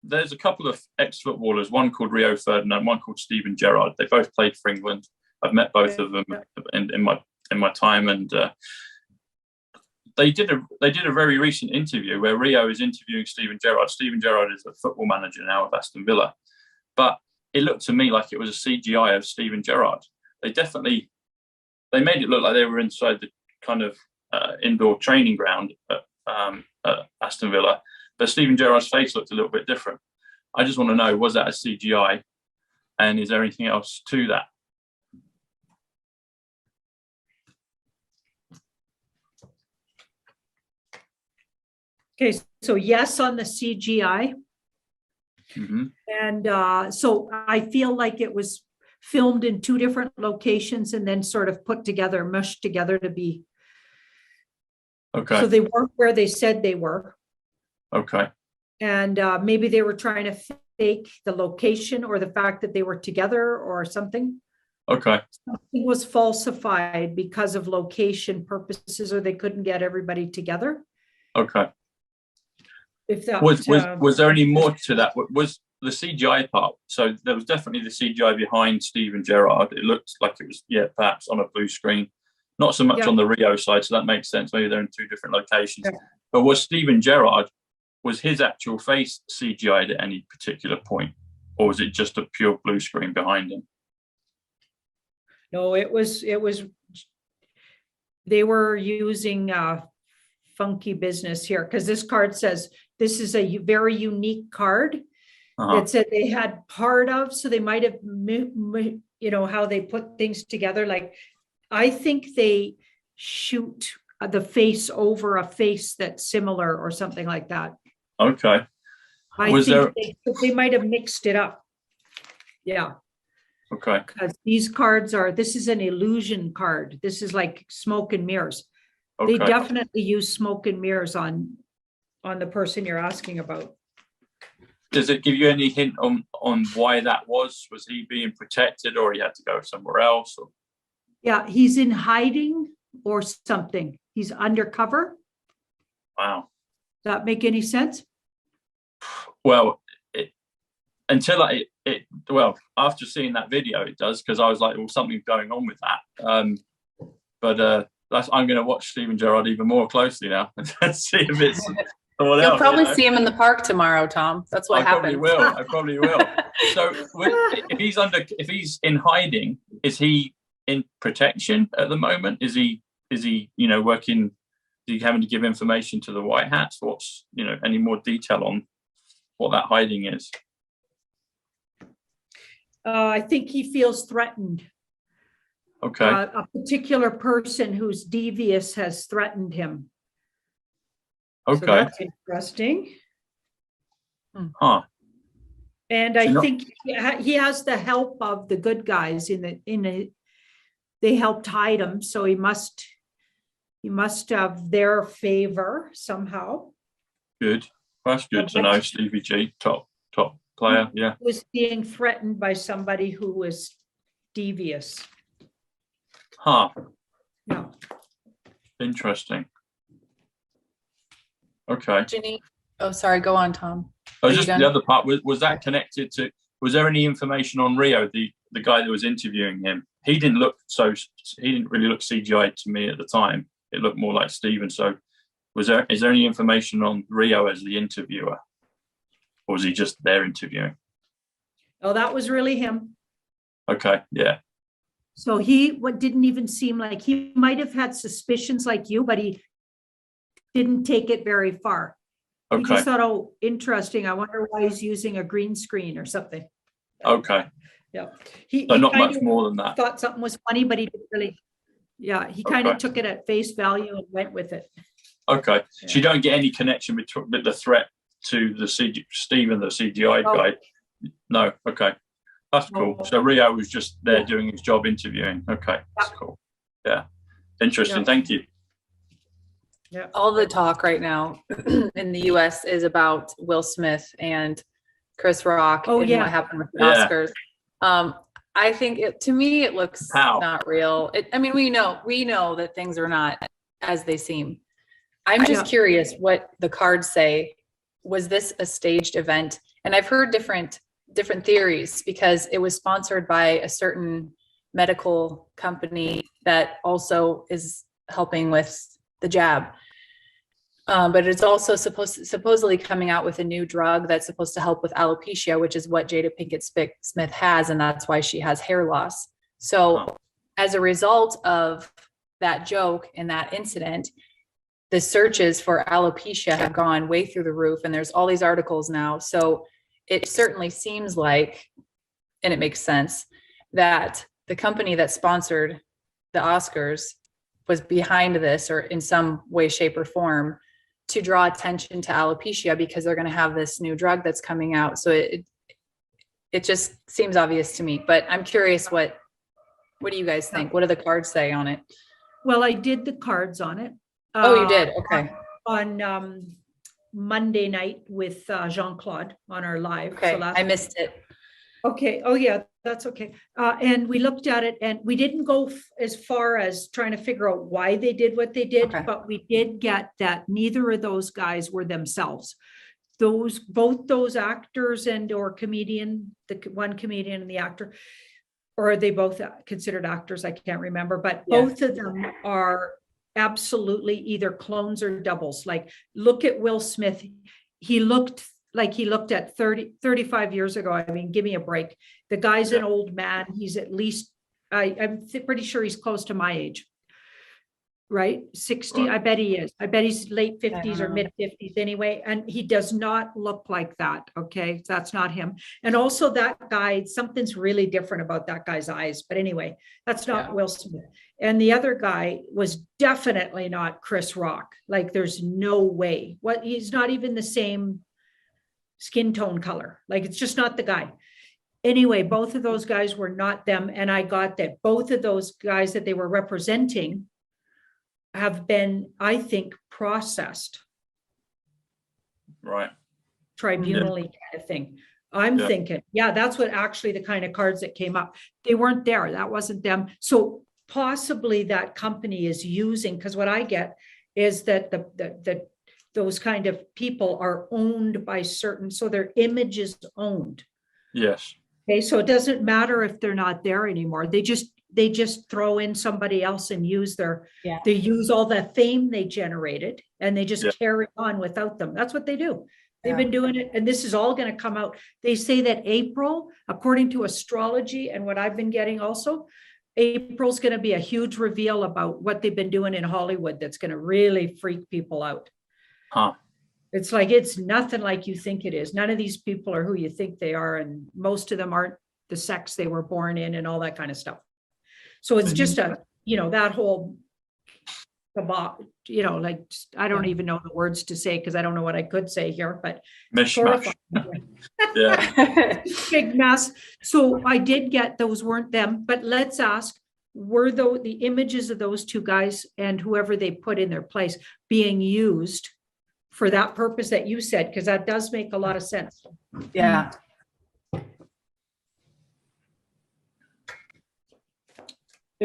Speaker 1: there's a couple of ex-footballers, one called Rio Ferdinand, one called Steven Gerrard. They both played for England. I've met both of them in my time, and they did a very recent interview where Rio is interviewing Steven Gerrard. Steven Gerrard is a football manager now of Aston Villa, but it looked to me like it was a CGI of Steven Gerrard. They made it look like they were inside the kind of indoor training ground at Aston Villa, but Steven Gerrard's face looked a little bit different. I just want to know, was that a CGI, and is there anything else to that?
Speaker 2: Okay, so yes on the CGI.
Speaker 1: Mm-hmm.
Speaker 2: And so I feel like it was filmed in two different locations and then sort of put together, mushed together to be.
Speaker 1: Okay.
Speaker 2: So they weren't where they said they were.
Speaker 1: Okay.
Speaker 2: And maybe they were trying to fake the location or the fact that they were together or something.
Speaker 1: Okay.
Speaker 2: Something was falsified because of location purposes, or they couldn't get everybody together.
Speaker 1: Okay.
Speaker 2: If that
Speaker 1: was there any more to that? Was the CGI part? So there was definitely the CGI behind Steven Gerrard. It looked like it was, perhaps on a blue screen, not so much on the Rio side. So that makes sense. Maybe they're in two different locations. Yeah. But was Steven Gerrard, was his actual face CGI'd at any particular point, or was it just a pure blue screen behind him?
Speaker 2: No, it was. They were using funky business here, because this card says this is a very unique card. That said they had part of, so they might have, how they put things together. Like, I think they shoot the face over a face that's similar or something like that.
Speaker 1: Okay.
Speaker 2: I think they might have mixed it up. Yeah.
Speaker 1: Okay.
Speaker 2: Because these cards this is an illusion card. This is like smoke and mirrors. Okay. They definitely use smoke and mirrors on the person you're asking about.
Speaker 1: Does it give you any hint on why that was? Was he being protected, or he had to go somewhere else? Or?
Speaker 2: Yeah, he's in hiding or something. He's undercover.
Speaker 1: Wow.
Speaker 2: Does that make any sense?
Speaker 1: Well, after seeing that video, it does, because I was like, well, something's going on with that. I'm going to watch Steven Gerrard even more closely now and see if it's.
Speaker 3: You'll probably see him in the park tomorrow, Tom. That's what happens.
Speaker 1: I probably will. So if he's in hiding, is he in protection at the moment? Is he working? Is he having to give information to the White Hats? What's any more detail on what that hiding is?
Speaker 2: I think he feels threatened.
Speaker 1: Okay.
Speaker 2: A particular person who's devious has threatened him.
Speaker 1: Okay.
Speaker 2: So that's interesting.
Speaker 1: Huh.
Speaker 2: And I think he has the help of the good guys they helped hide him, so he must have their favor somehow.
Speaker 1: Good. That's good to know. Stevie G, top player. Yeah.
Speaker 2: He was being threatened by somebody who was devious.
Speaker 1: Huh.
Speaker 2: Yeah.
Speaker 1: Interesting. Okay.
Speaker 3: Janine, oh, sorry. Go on, Tom.
Speaker 1: Just the other part, was that connected to, was there any information on Rio, the guy that was interviewing him? He didn't really look CGI to me at the time. It looked more like Steven. So is there any information on Rio as the interviewer? Or was he just there interviewing?
Speaker 2: Oh, that was really him.
Speaker 1: Okay. Yeah.
Speaker 2: So didn't even seem like, he might have had suspicions like you, but he didn't take it very far. Okay. He just thought, oh, interesting. I wonder why he's using a green screen or something.
Speaker 1: Okay.
Speaker 2: Yeah.
Speaker 1: So not much more than that.
Speaker 2: Thought something was funny, but he didn't really. Yeah. He kind of took it at face value and went with it.
Speaker 1: Okay. Yeah. So you don't get any connection between the threat to the Steven, the CGI guy? No. Okay. That's cool. So Rio was just there doing his job interviewing. Okay. That's cool. Yeah. Interesting. Yeah. Thank you.
Speaker 3: Yeah. All the talk right now in the US is about Will Smith and Chris Rock and what happened with the Oscars. I think to me, it looks not real. We know that things are not as they seem. I'm just curious what the cards say. Was this a staged event? And I've heard different theories, because it was sponsored by a certain medical company that also is helping with the jab. But it's also supposedly coming out with a new drug that's supposed to help with alopecia, which is what Jada Pinkett Smith has, and that's why she has hair loss. So as a result of that joke and that incident, the searches for alopecia have gone way through the roof, and there's all these articles now. So it certainly seems like, and it makes sense, that the company that sponsored the Oscars was behind this, or in some way, shape, or form, to draw attention to alopecia, because they're going to have this new drug that's coming out. So it just seems obvious to me, but I'm curious, what do you guys think? What do the cards say on it?
Speaker 2: Well, I did the cards on it.
Speaker 3: Oh, you did? Okay.
Speaker 2: On Monday night with Jean-Claude on our live.
Speaker 3: Okay,
Speaker 2: So
Speaker 3: I missed it.
Speaker 2: Okay. Oh, yeah, that's okay. And we looked at it, and we didn't go as far as trying to figure out why they did what they did,
Speaker 3: Okay.
Speaker 2: but we did get that neither of those guys were themselves. Both those actors and or comedian, the one comedian and the actor, or are they both considered actors? I can't remember, but both of them are absolutely either clones or doubles. Like, look at Will Smith. He looked like he looked at 35 years ago. I mean, give me a break. The guy's an old man. He's at least, I'm pretty sure he's close to my age, right? 60. I bet he is. I bet he's late 50s or mid 50s anyway. And he does not look like that. Okay. That's not him. And also that guy, something's really different about that guy's eyes. But anyway, that's not Will Smith. And the other guy was definitely not Chris Rock. Like, there's no way. He's not even the same skin tone color. Like, it's just not the guy. Anyway, both of those guys were not them. And I got that both of those guys that they were representing have been, I think, processed.
Speaker 1: Right.
Speaker 2: Tribunally kind of thing. I'm thinking, that's what actually the kind of cards that came up. They weren't there. That wasn't them. So possibly that company is using, because what I get is that those kind of people are owned by certain, so their image is owned.
Speaker 1: Yes.
Speaker 2: Okay, so it doesn't matter if they're not there anymore. They just throw in somebody else and use they use all that fame they generated, and they just carry on without them. That's what they do. They've been doing it, and this is all going to come out. They say that April, according to astrology and what I've been getting also, April's going to be a huge reveal about what they've been doing in Hollywood that's going to really freak people out.
Speaker 1: Huh.
Speaker 2: It's like, it's nothing like you think it is. None of these people are who you think they are, and most of them aren't the sex they were born in and all that kind of stuff. So it's just that whole, like, I don't even know the words to say, because I don't know what I could say here, but
Speaker 1: mishmash.
Speaker 2: Big mess. So I did get, those weren't them, but let's ask, were the images of those two guys and whoever they put in their place being used for that purpose that you said? Because that does make a lot of sense.
Speaker 3: Yeah.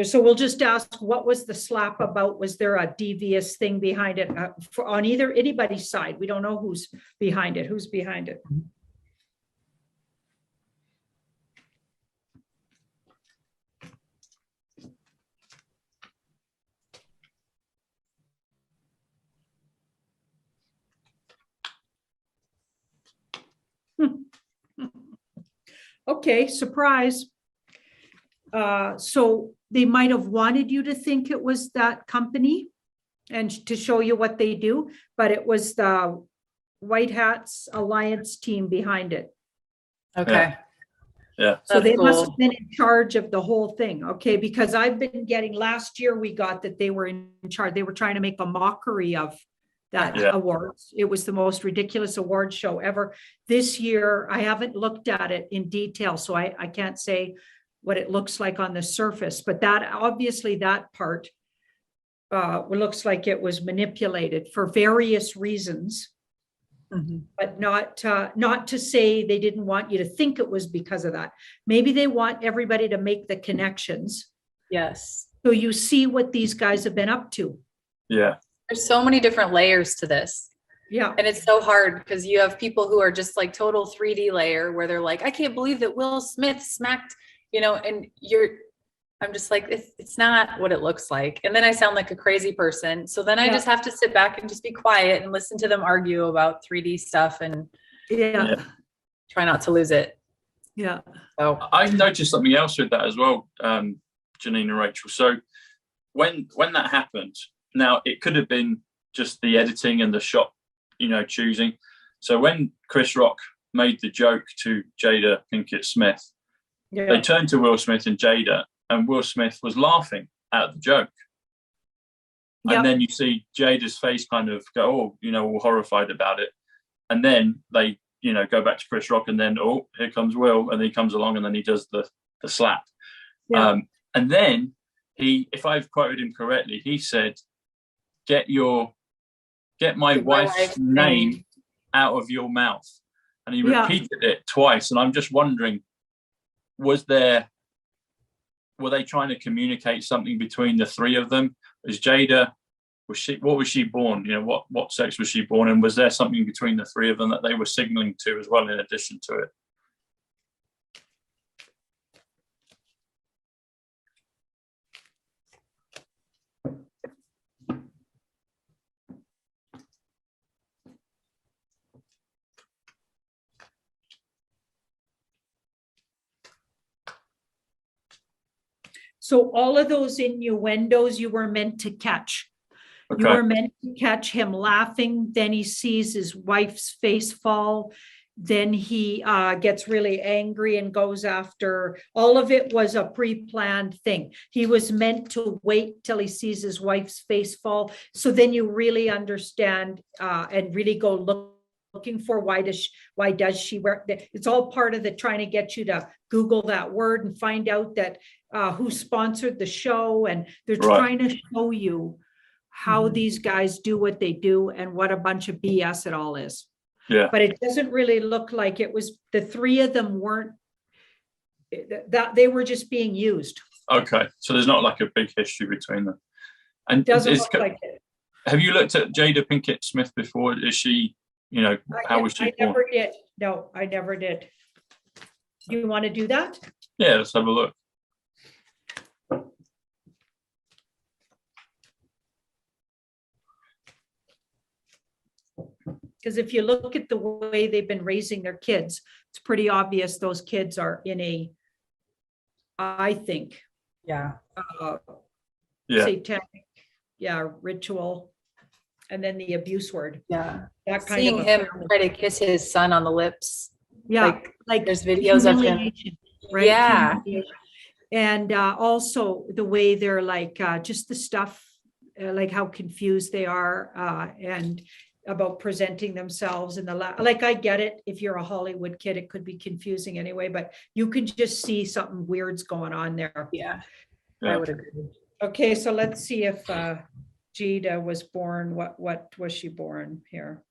Speaker 2: So we'll just ask, what was the slap about? Was there a devious thing behind it on either anybody's side? We don't know who's behind it. Who's behind it? Okay, surprise. So they might have wanted you to think it was that company and to show you what they do, but it was the White Hats Alliance team behind it.
Speaker 3: Okay.
Speaker 1: Yeah.
Speaker 2: So they must have been in charge of the whole thing. Okay. Because I've been getting, last year we got that they were in charge. They were trying to make a mockery of that awards. It was the most ridiculous award show ever. This year, I haven't looked at it in detail, so I can't say what it looks like on the surface, but that obviously that part looks like it was manipulated for various reasons, but not to say they didn't want you to think it was because of that. Maybe they want everybody to make the connections.
Speaker 3: Yes.
Speaker 2: So you see what these guys have been up to.
Speaker 1: Yeah.
Speaker 3: There's so many different layers to this.
Speaker 2: Yeah.
Speaker 3: And it's so hard because you have people who are just like total 3D layer where they're like, I can't believe that Will Smith smacked, and I'm just like, it's not what it looks like. And then I sound like a crazy person. So then I just have to sit back and just be quiet and listen to them argue about 3D stuff and try not to lose it.
Speaker 2: Yeah.
Speaker 3: So
Speaker 1: I noticed something else with that as well, Janine and Rachel. So when that happened, now it could have been just the editing and the shot, choosing. So when Chris Rock made the joke to Jada Pinkett Smith, they turned to Will Smith and Jada, and Will Smith was laughing at the joke. And then you see Jada's face kind of go, all horrified about it. And then they, go back to Chris Rock, and then, here comes Will, and he comes along, and then he does the slap.
Speaker 2: Yeah.
Speaker 1: And then if I've quoted him correctly, he said, get my wife's name out of your mouth. And he repeated it twice. And I'm just wondering, were they trying to communicate something between the three of them? Is Jada, what was she born? What sex was she born? And was there something between the three of them that they were signaling to as well, in addition to it?
Speaker 2: So all of those innuendos you were meant to catch.
Speaker 1: Okay.
Speaker 2: You were meant to catch him laughing. Then he sees his wife's face fall. Then he gets really angry and goes after. All of it was a pre-planned thing. He was meant to wait till he sees his wife's face fall. So then you really understand and really go looking for why does she wear that? It's all part of the trying to get you to Google that word and find out that who sponsored the show, and they're trying to show you how these guys do what they do and what a bunch of BS it all is.
Speaker 1: Yeah.
Speaker 2: But it doesn't really look like it was, the three of them weren't, that they were just being used.
Speaker 1: Okay. So there's not like a big history between them. And
Speaker 2: It doesn't look like it.
Speaker 1: Have you looked at Jada Pinkett Smith before? Is she, how was she born?
Speaker 2: I never did. No, I never did. Do you want to do that?
Speaker 1: Yeah, let's have a look.
Speaker 2: Because if you look at the way they've been raising their kids, it's pretty obvious those kids are in I think, satanic, ritual, and then the abuse word.
Speaker 3: Yeah.
Speaker 2: That kind
Speaker 3: Seeing
Speaker 2: of
Speaker 3: him try to kiss his son on the lips.
Speaker 2: Yeah. Like
Speaker 3: there's videos of him.
Speaker 2: Right?
Speaker 3: Yeah.
Speaker 2: And also the way they're like, just the stuff, like how confused they are, and about presenting themselves in the like, I get it. If you're a Hollywood kid, it could be confusing anyway, but you can just see something weird's going on there.
Speaker 3: Yeah. I would agree.
Speaker 2: Okay, so let's see if Jada was born. What was she born here?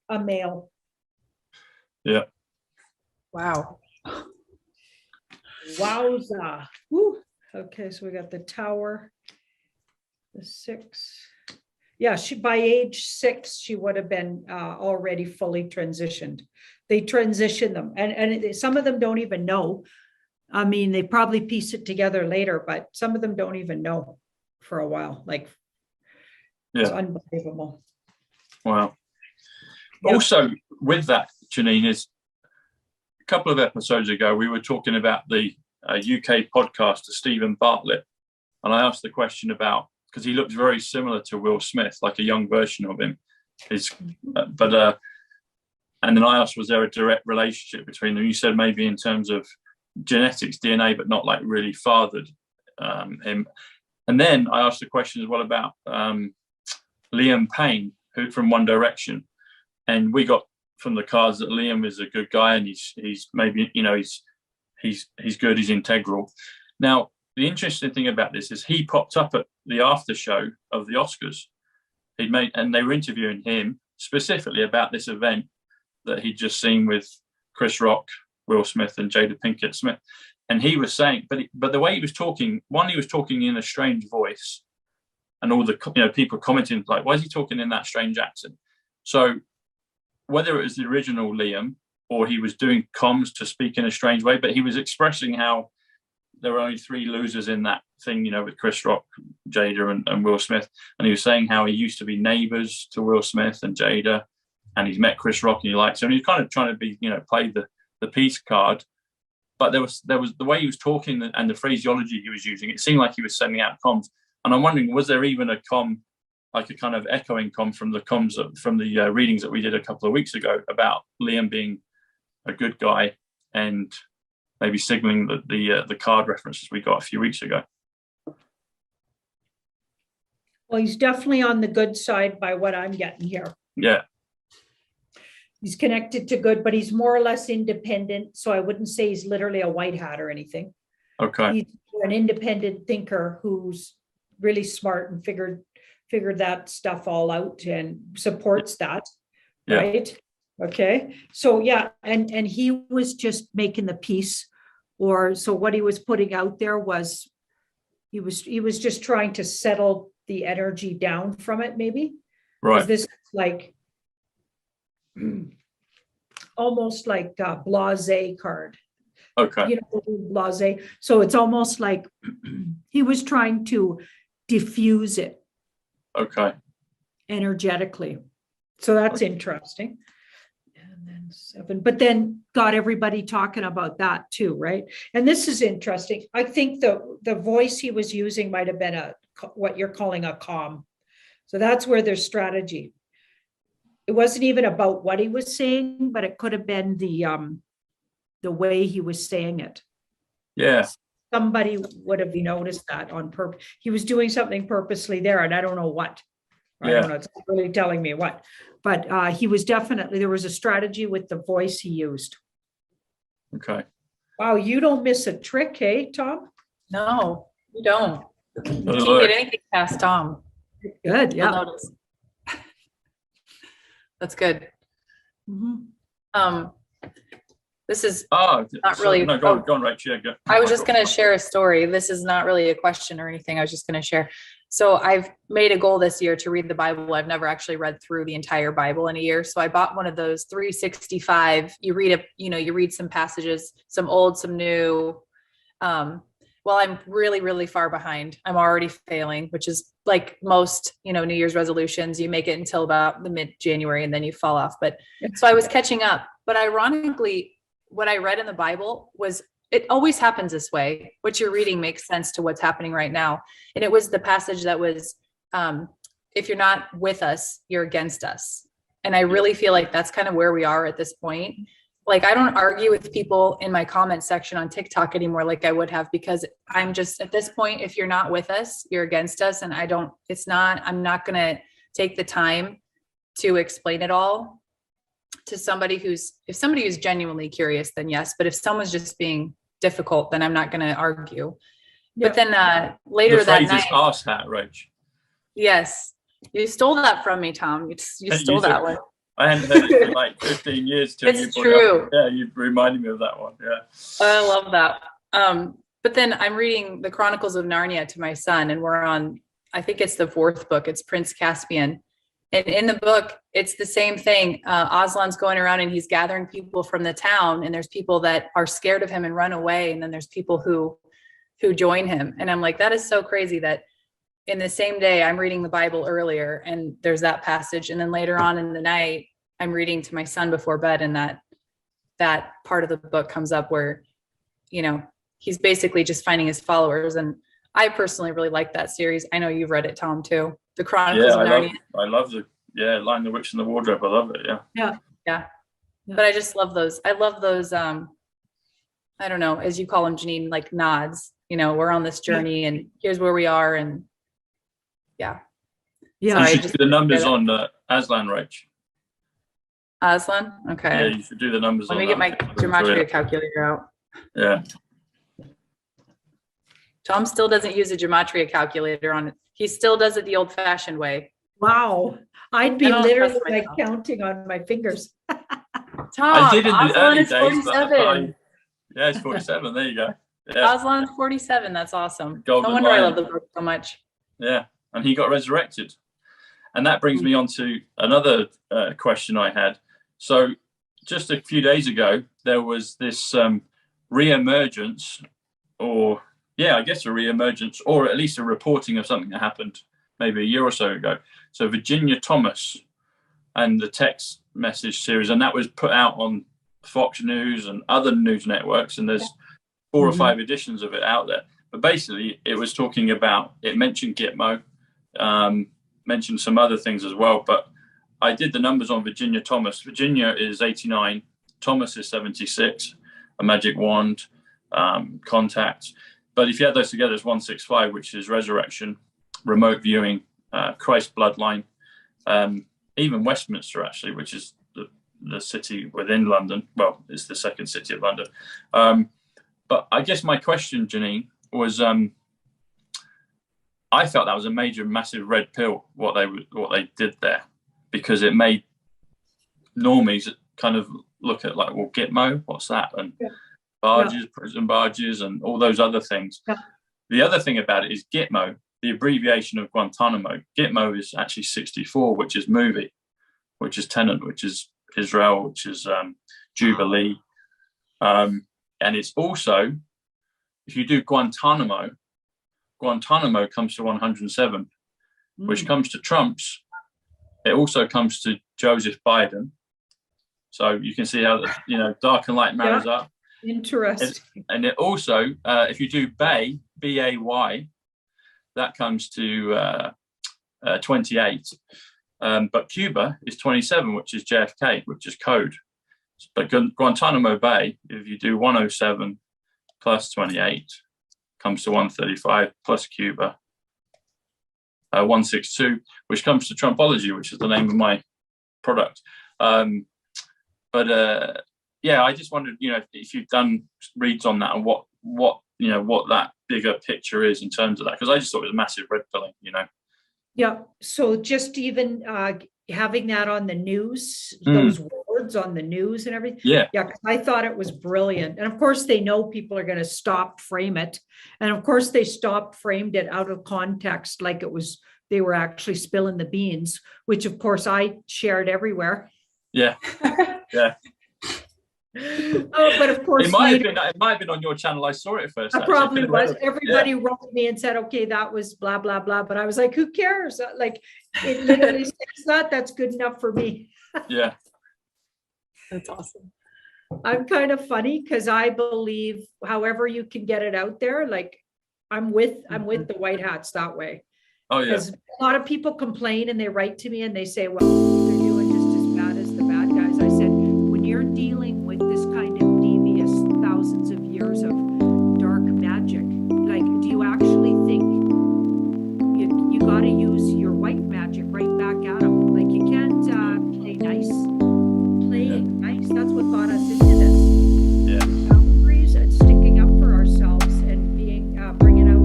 Speaker 2: A male.
Speaker 1: Yeah.
Speaker 2: Wow. Wowza. Woo. Okay, so we got the tower, the 6. Yeah, by age 6, she would have been already fully transitioned. They transition them, and some of them don't even know. I mean, they probably piece it together later, but some of them don't even know for a while. Like, it's unbelievable.
Speaker 1: Wow.
Speaker 2: Yeah.
Speaker 1: Also, with that, Janine, is a couple of episodes ago, we were talking about the UK podcaster Stephen Bartlett, and I asked the question about, because he looks very similar to Will Smith, like a young version of him. And then I asked, was there a direct relationship between them? You said maybe in terms of genetics, DNA, but not like really fathered him. And then I asked the question as well about Liam Payne, who from One Direction, and we got from the cards that Liam is a good guy, and he's maybe he's good, he's integral. Now, the interesting thing about this is he popped up at the after show of the Oscars. And they were interviewing him specifically about this event that he'd just seen with Chris Rock, Will Smith, and Jada Pinkett Smith. And he was saying, but the way he was talking, he was talking in a strange voice, and all the people commenting like, why is he talking in that strange accent? So whether it was the original Liam or he was doing comms to speak in a strange way, but he was expressing how there were only 3 losers in that thing, with Chris Rock, Jada, and Will Smith. And he was saying how he used to be neighbors to Will Smith and Jada, and he's met Chris Rock and he likes him. And he was kind of trying to be, play the peace card. But there was the way he was talking and the phraseology he was using. It seemed like he was sending out comms. And I'm wondering, was there even a comm, like a kind of echoing comm from the comms from the readings that we did a couple of weeks ago about Liam being a good guy and maybe signaling the card references we got a few weeks ago?
Speaker 2: Well, he's definitely on the good side by what I'm getting here.
Speaker 1: Yeah.
Speaker 2: He's connected to good, but he's more or less independent. So I wouldn't say he's literally a white hat or anything.
Speaker 1: Okay.
Speaker 2: He's an independent thinker who's really smart and figured that stuff all out and supports that.
Speaker 1: Yeah.
Speaker 2: Right. Okay. So yeah, and he was just making the peace, so what he was putting out there was he was just trying to settle the energy down from it, maybe.
Speaker 1: Right.
Speaker 2: This is like almost like a blase card.
Speaker 1: Okay.
Speaker 2: Blase. So it's almost like he was trying to diffuse it.
Speaker 1: Okay.
Speaker 2: Energetically. So that's interesting. And then 7, but then got everybody talking about that too, right? And this is interesting. I think the voice he was using might have been what you're calling a comm. So that's where there's strategy. It wasn't even about what he was saying, but it could have been the way he was saying it.
Speaker 1: Yeah.
Speaker 2: Somebody would have noticed that on purpose. He was doing something purposely there, and I don't know what. I don't know. It's not really telling me what, but he was definitely, there was a strategy with the voice he used.
Speaker 1: Okay.
Speaker 2: Wow, you don't miss a trick, hey, Tom?
Speaker 3: No, you don't. You can't
Speaker 1: Look.
Speaker 3: get anything past Tom.
Speaker 2: Good, yeah.
Speaker 3: You'll notice. That's good.
Speaker 2: Mm-hmm.
Speaker 3: This is not really.
Speaker 1: No, go on, Rachel. Yeah, go.
Speaker 3: I was just going to share a story. This is not really a question or anything. I was just going to share. So I've made a goal this year to read the Bible. I've never actually read through the entire Bible in a year. So I bought one of those 365. You read some passages, some old, some new. Well, I'm really, really far behind. I'm already failing, which is like most, New Year's resolutions. You make it until about the mid-January and then you fall off. But so I was catching up. But ironically, what I read in the Bible was, it always happens this way. What you're reading makes sense to what's happening right now. And it was the passage that was, if you're not with us, you're against us. And I really feel like that's kind of where we are at this point. Like, I don't argue with people in my comment section on TikTok anymore like I would have, because I'm just at this point, if you're not with us, you're against us. And I'm not going to take the time to explain it all to somebody if somebody who's genuinely curious, then yes. But if someone's just being difficult, then I'm not going to argue. Yeah. But then later that night,
Speaker 1: arse hat, Rach.
Speaker 3: Yes, you stole that from me, Tom. You stole that one.
Speaker 1: I hadn't heard it for like 15 years.
Speaker 3: It's true.
Speaker 1: Yeah, you reminded me of that one. Yeah.
Speaker 3: I love that. But then I'm reading the Chronicles of Narnia to my son, and we're on, I think it's the 4th book. It's Prince Caspian. And in the book, it's the same thing. Aslan's going around and he's gathering people from the town, and there's people that are scared of him and run away. And then there's people who join him. And I'm like, that is so crazy that in the same day I'm reading the Bible earlier and there's that passage. And then later on in the night, I'm reading to my son before bed, and that part of the book comes up where, he's basically just finding his followers. And I personally really like that series. I know you've read it, Tom, too. The Chronicles of Narnia.
Speaker 1: I love Lion, the Witch, and the Wardrobe. I love it.
Speaker 2: Yeah.
Speaker 3: But I just love those. I love those. I don't know, as you call them, Janine, like nods. We're on this journey, and here's where we are. And yeah.
Speaker 1: You should do the numbers on Aslan, Rach.
Speaker 3: Aslan? Okay.
Speaker 1: Yeah, you should do the numbers on
Speaker 3: Let me get my gematria calculator out.
Speaker 1: Yeah.
Speaker 3: Tom still doesn't use a gematria calculator on it. He still does it the old-fashioned way.
Speaker 2: Wow. I'd be literally like counting on my fingers.
Speaker 3: Tom,
Speaker 1: I did in the
Speaker 3: Aslan
Speaker 1: early
Speaker 3: is
Speaker 1: days,
Speaker 3: 47.
Speaker 1: Yeah, it's 47. There you go. Yeah.
Speaker 3: Aslan's 47. That's awesome.
Speaker 1: Golden
Speaker 3: no wonder
Speaker 1: Lion.
Speaker 3: I love the book so much.
Speaker 1: Yeah, and he got resurrected. And that brings me on to another question I had. So just a few days ago, there was this re-emergence, or I guess a re-emergence, or at least a reporting of something that happened maybe a year or so ago. So Virginia Thomas and the text message series, and that was put out on Fox News and other news networks, and there's 4 or 5 editions of it out there. But basically, it was talking about, it mentioned Gitmo, mentioned some other things as well, but I did the numbers on Virginia Thomas. Virginia is 89, Thomas is 76, a magic wand, contacts. But if you add those together, it's 165, which is resurrection, remote viewing, Christ bloodline, even Westminster, actually, which is the city within London. Well, it's the second city of London. But I guess my question, Janine, was I felt that was a major, massive red pill, what they did there, because it made normies kind of look at like, well, Gitmo, what's that? And barges, prison barges, and all those other things. Yeah. The other thing about it is Gitmo, the abbreviation of Guantanamo. Gitmo is actually 64, which is movie, which is Tenant, which is Israel, which is Jubilee. And it's also, if you do Guantanamo comes to 107, which comes to Trump's. It also comes to Joseph Biden. So you can see how, dark and light marries up.
Speaker 2: Interesting.
Speaker 1: And it also, if you do Bay, B-A-Y, that comes to 28. But Cuba is 27, which is JFK, which is code. But Guantanamo Bay, if you do 107 plus 28, comes to 135 plus Cuba, 162, which comes to Trumpology, which is the name of my product. I just wondered, if you've done reads on that and what that bigger picture is in terms of that, because I just thought it was a massive red pilling,
Speaker 2: Yeah. So just even having that on the news, those words on the news and everything. Yeah. Because I thought it was brilliant. And of course, they know people are going to stop frame it. And of course, they framed it out of context, like they were actually spilling the beans, which of course I shared everywhere.
Speaker 1: Yeah. Yeah.
Speaker 2: Oh, but of course,
Speaker 1: it might have been on your channel. I saw it first.
Speaker 2: It probably was. Everybody wrote me and said, okay, that was blah, blah, blah. But I was like, who cares? Like, it literally says that's good enough for me.
Speaker 1: Yeah.
Speaker 3: That's awesome.
Speaker 2: I'm kind of funny because I believe however you can get it out there, like I'm with the white hats that way.
Speaker 1: Oh yeah.
Speaker 2: Because a lot of people complain and they write to me and they say, well, they're doing just as bad as the bad guys. I said, when you're dealing with this kind of devious thousands of years of dark magic, like, do you actually think you got to use your white magic right back at them? Like, you can't play nice. Playing nice, that's what got us into this.
Speaker 1: Yeah.
Speaker 2: Boundaries and sticking up for ourselves and being bringing out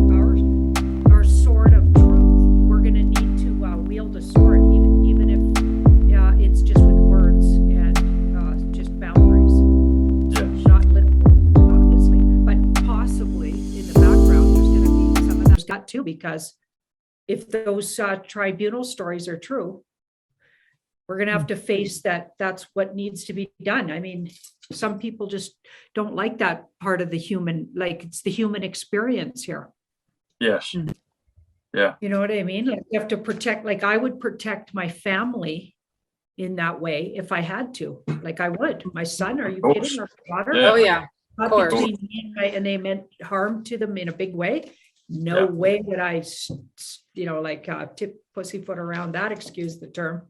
Speaker 2: our sword of truth. We're going to need to wield a sword, even if it's just with words and just boundaries.
Speaker 1: Yeah.
Speaker 2: Not literally, obviously, but possibly in the background, there's going to be some of that's got to, because if those tribunal stories are true, we're going to have to face that. That's what needs to be done. I mean, some people just don't like that part of the human, like it's the human experience here.
Speaker 1: Yes. Yeah.
Speaker 2: You know what I mean? Like, you have to protect, like I would protect my family in that way if I had to, like I would. My son, are you kidding? Our daughter?
Speaker 1: Yeah.
Speaker 3: Oh yeah.
Speaker 2: Of course. And they meant harm to them in a big way. No way would I, tip pussyfoot around that, excuse the term.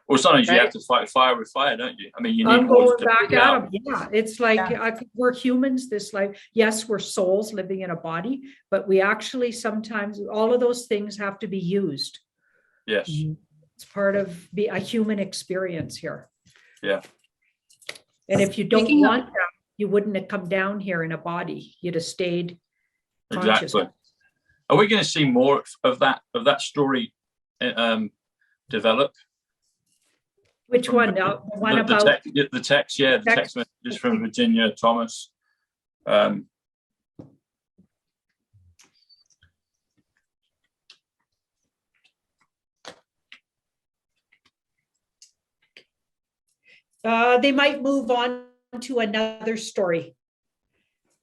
Speaker 1: Well, sometimes you have to fight fire with fire, don't you? I mean, you need
Speaker 2: I'm going back at
Speaker 1: them.
Speaker 2: them. Yeah, it's like we're humans. This life, yes, we're souls living in a body, but we actually sometimes all of those things have to be used.
Speaker 1: Yes,
Speaker 2: it's part of a human experience here.
Speaker 1: Yeah.
Speaker 2: And if you don't want that, you wouldn't have come down here in a body. You'd have stayed conscious.
Speaker 1: Exactly. Are we going to see more of that story develop?
Speaker 2: Which one? The one about
Speaker 1: the text, the text messages from Virginia Thomas.
Speaker 2: They might move on to another story.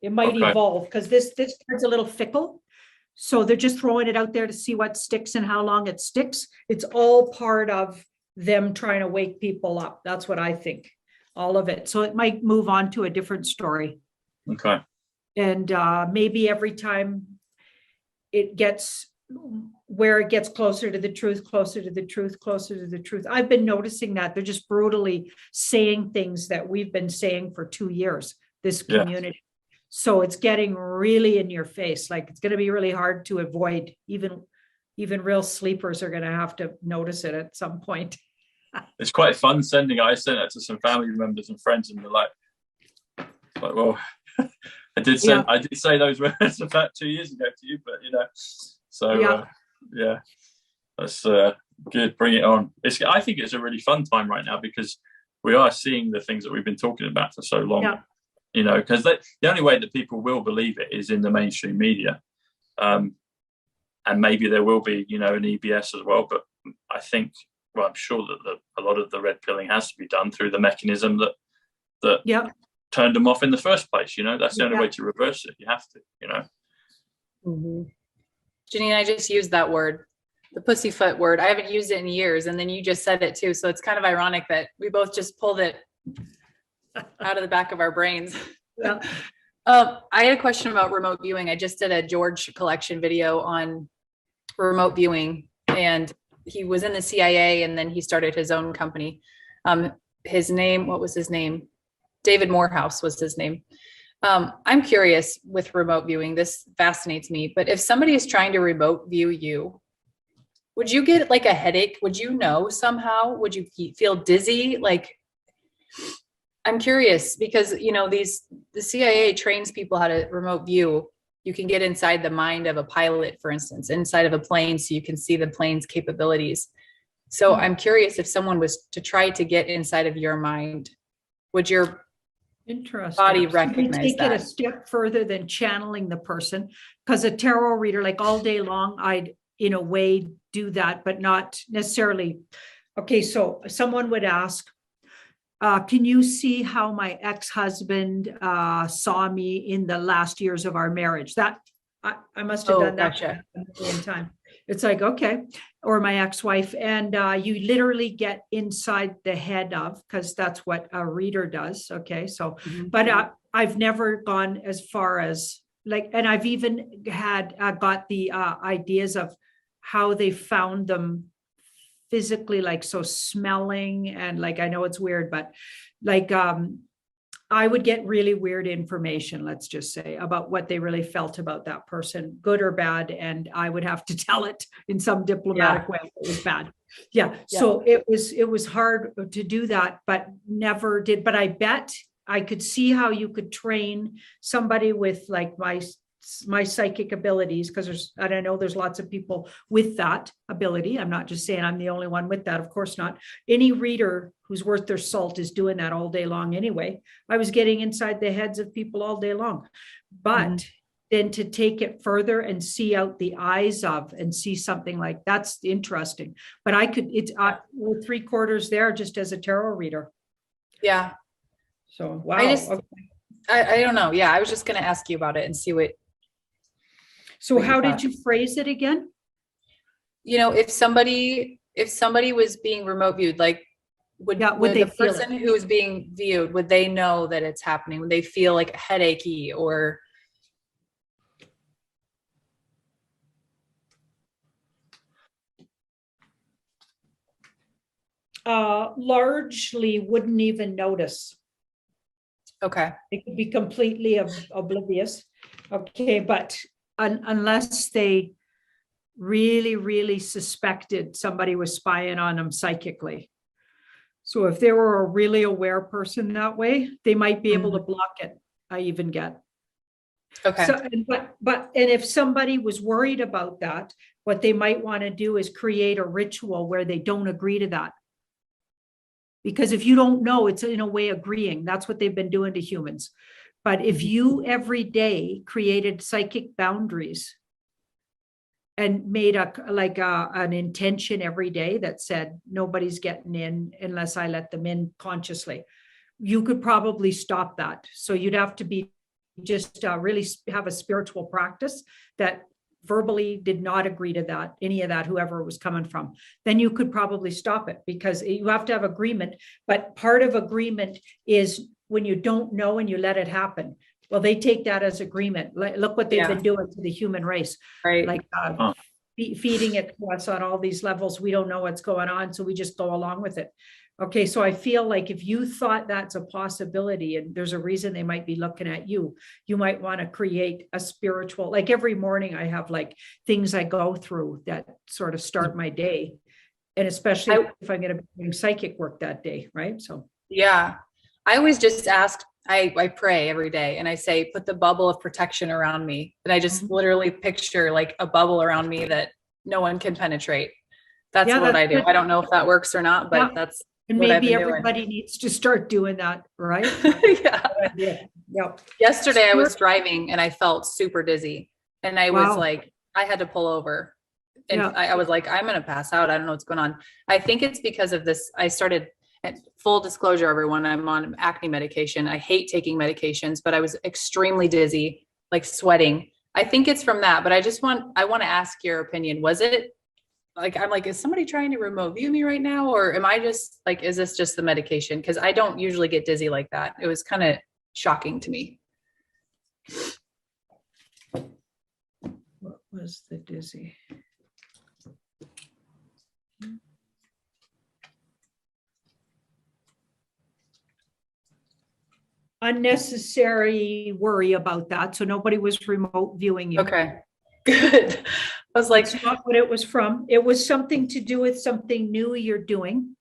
Speaker 2: It might
Speaker 1: Okay.
Speaker 2: evolve because this card's a little fickle. So they're just throwing it out there to see what sticks and how long it sticks. It's all part of them trying to wake people up. That's what I think, all of it. So it might move on to a different story.
Speaker 1: Okay.
Speaker 2: And maybe every time it gets where it gets closer to the truth, closer to the truth, closer to the truth. I've been noticing that they're just brutally saying things that we've been saying for 2 years, this community. So it's getting really in your face. Like it's going to be really hard to avoid. Even real sleepers are going to have to notice it at some point.
Speaker 1: It's quite fun I sent it to some family members and friends, and they're like, well, I did say those words about 2 years ago to you, but so that's good. Bring it on. I think it's a really fun time right now because we are seeing the things that we've been talking about for so long. Yeah. Because the only way that people will believe it is in the mainstream media, and maybe there will be an EBS as well. But I think, well, I'm sure that a lot of the red pilling has to be done through the mechanism that turned them off in the first place. That's the only way to reverse it. You have to.
Speaker 3: Mm-hmm. Janine, I just used that word, the pussyfoot word. I haven't used it in years, and then you just said it too. So it's kind of ironic that we both just pulled it out of the back of our brains. Yeah. I had a question about remote viewing. I just did a George collection video on remote viewing, and he was in the CIA, and then he started his own company. His name, what was his name? David Morehouse was his name. I'm curious with remote viewing, this fascinates me, but if somebody is trying to remote view you, would you get like a headache? Would you know somehow? Would you feel dizzy? Like, I'm curious because, the CIA trains people how to remote view. You can get inside the mind of a pilot, for instance, inside of a plane, so you can see the plane's capabilities. So I'm curious, if someone was to try to get inside of your mind, would your body recognize that?
Speaker 2: Take it a step further than channeling the person, because a tarot reader, like all day long, I'd in a way do that, but not necessarily. Okay, so someone would ask, can you see how my ex-husband saw me in the last years of our marriage? That I must have done that
Speaker 3: gotcha.
Speaker 2: a million times. It's like, okay, or my ex-wife, and you literally get inside the head of, because that's what a reader does. Okay, so, but I've never gone as far as and I've even had got the ideas of how they found them physically, like, so smelling, and I know it's weird, but I would get really weird information, let's just say, about what they really felt about that person, good or bad, and I would have to tell it in some diplomatic way if it was bad. So it was hard to do that, but never did. But I bet I could see how you could train somebody with my psychic abilities, because I know there's lots of people with that ability. I'm not just saying I'm the only one with that. Of course not. Any reader who's worth their salt is doing that all day long anyway. I was getting inside the heads of people all day long. But then to take it further and see out the eyes of and see something like that's interesting. But I could, we're 3/4 there just as a tarot reader.
Speaker 3: Yeah.
Speaker 2: So, wow.
Speaker 3: I don't know. Yeah. I was just going to ask you about it and see what.
Speaker 2: So how did you phrase it again?
Speaker 3: If somebody was being remote viewed, would the person who is being viewed, would they know that it's happening? Would they feel like headachy or?
Speaker 2: Largely wouldn't even notice.
Speaker 3: Okay.
Speaker 2: It could be completely oblivious. Okay, but unless they really, really suspected somebody was spying on them psychically. So if they were a really aware person that way, they might be able to block it. I even get.
Speaker 3: Okay.
Speaker 2: So, but if somebody was worried about that, what they might want to do is create a ritual where they don't agree to that. Because if you don't know, it's in a way agreeing. That's what they've been doing to humans. But if you every day created psychic boundaries and made an intention every day that said, nobody's getting in unless I let them in consciously, you could probably stop that. So you'd have to be just really have a spiritual practice that verbally did not agree to that, any of that, whoever it was coming from. Then you could probably stop it, because you have to have agreement. But part of agreement is when you don't know and you let it happen. Well, they take that as agreement. Look what they've been doing to the human race,
Speaker 3: right?
Speaker 2: Like feeding it to us on all these levels. We don't know what's going on, so we just go along with it. Okay, so I feel like if you thought that's a possibility, and there's a reason they might be looking at you, you might want to create a spiritual, like every morning I have like things I go through that sort of start my day. And especially if I'm going to be doing psychic work that day, right? So
Speaker 3: yeah, I always just ask, I pray every day and I say, put the bubble of protection around me. And I just literally picture like a bubble around me that no one can penetrate. That's what I do. Good. I don't know if that works or not, but that's,
Speaker 2: and maybe everybody needs to start doing that, right?
Speaker 3: Yeah. Yep. Yesterday I was driving and I felt super dizzy, and I was like, I had to pull over, and I was like, I'm going to pass out. I don't know what's going on. I think it's because of this. I started, full disclosure, everyone, I'm on acne medication. I hate taking medications, but I was extremely dizzy, like sweating. I think it's from that, but I want to ask your opinion. Was it like, I'm like, is somebody trying to remote view me right now? Or am I just like, is this just the medication? Because I don't usually get dizzy like that. It was kind of shocking to me.
Speaker 2: What was the dizzy? Unnecessary worry about that. So nobody was remote viewing you.
Speaker 3: Okay, good. I was like,
Speaker 2: that's not what it was from. It was something to do with something new you're doing.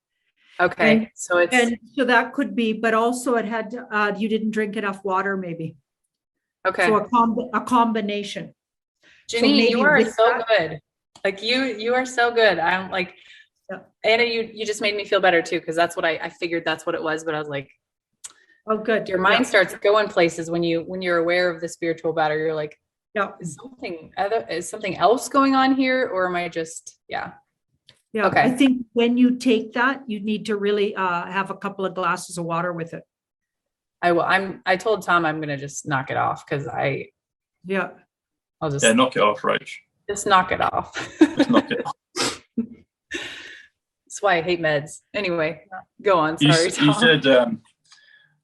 Speaker 3: Okay. So
Speaker 2: that could be, but also it had, you didn't drink enough water, maybe.
Speaker 3: Okay.
Speaker 2: So a combination.
Speaker 3: Janine, you are so good. Like you are so good. I'm like, Anna, you just made me feel better too. Cause that's what I figured that's what it was, but I was like,
Speaker 2: oh, good.
Speaker 3: Your mind starts going places when you're aware of the spiritual battle. You're like, is something else going on here, or am I just okay.
Speaker 2: I think when you take that, you need to really have a couple of glasses of water with it.
Speaker 3: I will. I told Tom I'm gonna just knock it off, because I'll just
Speaker 1: knock it off, Rach.
Speaker 3: Just knock it off.
Speaker 1: Just knock it off.
Speaker 3: That's why I hate meds. Anyway, go on. Sorry, Tom.
Speaker 1: You said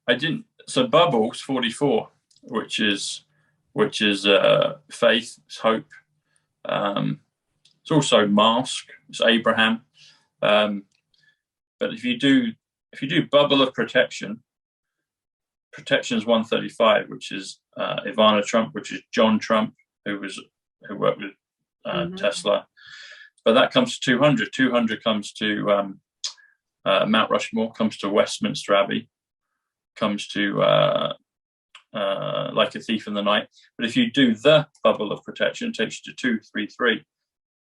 Speaker 1: I didn't. So Bubbles 44, which is faith, it's hope. It's also Mask. It's Abraham. But if you do Bubble of Protection, Protection is 135, which is Ivana Trump, which is John Trump, who worked with Tesla. But that comes to 200. 200 comes to Mount Rushmore, comes to Westminster Abbey, comes to Like a Thief in the Night. But if you do the Bubble of Protection, it takes you to 233,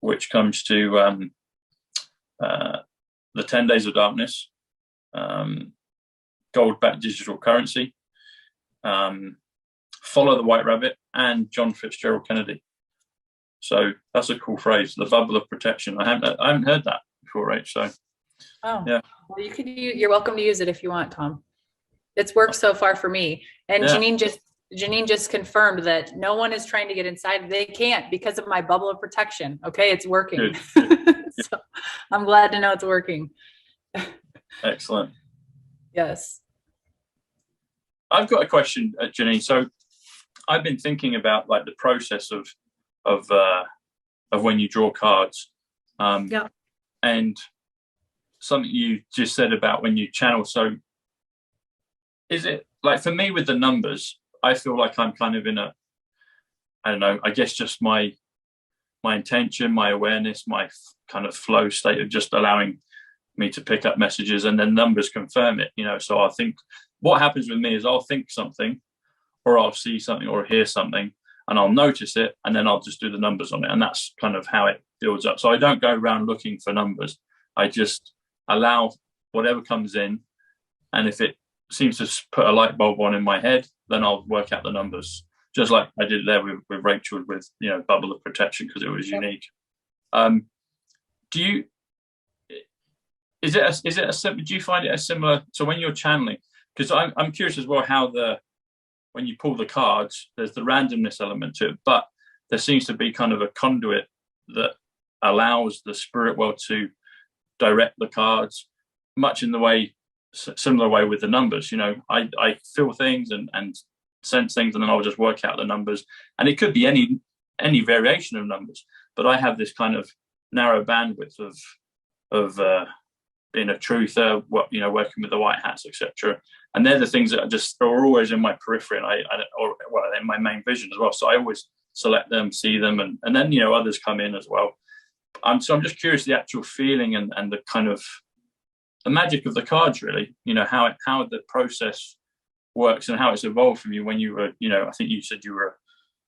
Speaker 1: which comes to the 10 Days of Darkness, gold-backed digital currency, Follow the White Rabbit, and John Fitzgerald Kennedy. So that's a cool phrase, the Bubble of Protection. I haven't heard that before, right? So
Speaker 3: well, you're welcome to use it if you want, Tom. It's worked so far for me. And Janine just confirmed that no one is trying to get inside. They can't, because of my bubble of protection. Okay, it's working. Good. So I'm glad to know it's working.
Speaker 1: Excellent.
Speaker 3: Yes.
Speaker 1: I've got a question, Janine. So I've been thinking about like the process of when you draw cards, and something you just said about when you channel. So is it like, for me with the numbers, I feel like I'm kind of in a, I don't know, I guess just my intention, my awareness, my kind of flow state of just allowing me to pick up messages, and then numbers confirm it, so I think what happens with me is I'll think something, or I'll see something or hear something, and I'll notice it, and then I'll just do the numbers on it. And that's kind of how it builds up. So I don't go around looking for numbers. I just allow whatever comes in. And if it seems to put a light bulb on in my head, then I'll work out the numbers. Just like I did there with Rachel with, Bubble of Protection, because it was unique. Do you, do you find it a similar, so when you're channeling, because I'm curious as well how when you pull the cards, there's the randomness element to it, but there seems to be kind of a conduit that allows the spirit world to direct the cards, much in the way, similar way with the numbers. You know, I feel things and sense things, and then I'll just work out the numbers, and it could be any variation of numbers, but I have this kind of narrow bandwidth of being a truther, working with the white hats, etc. And they're the things that are always in my periphery, and in my main vision as well. So I always select them, see them, and then others come in as well. So I'm just curious the actual feeling and the kind of the magic of the cards, really. How the process works and how it's evolved from you when you were, I think you said you were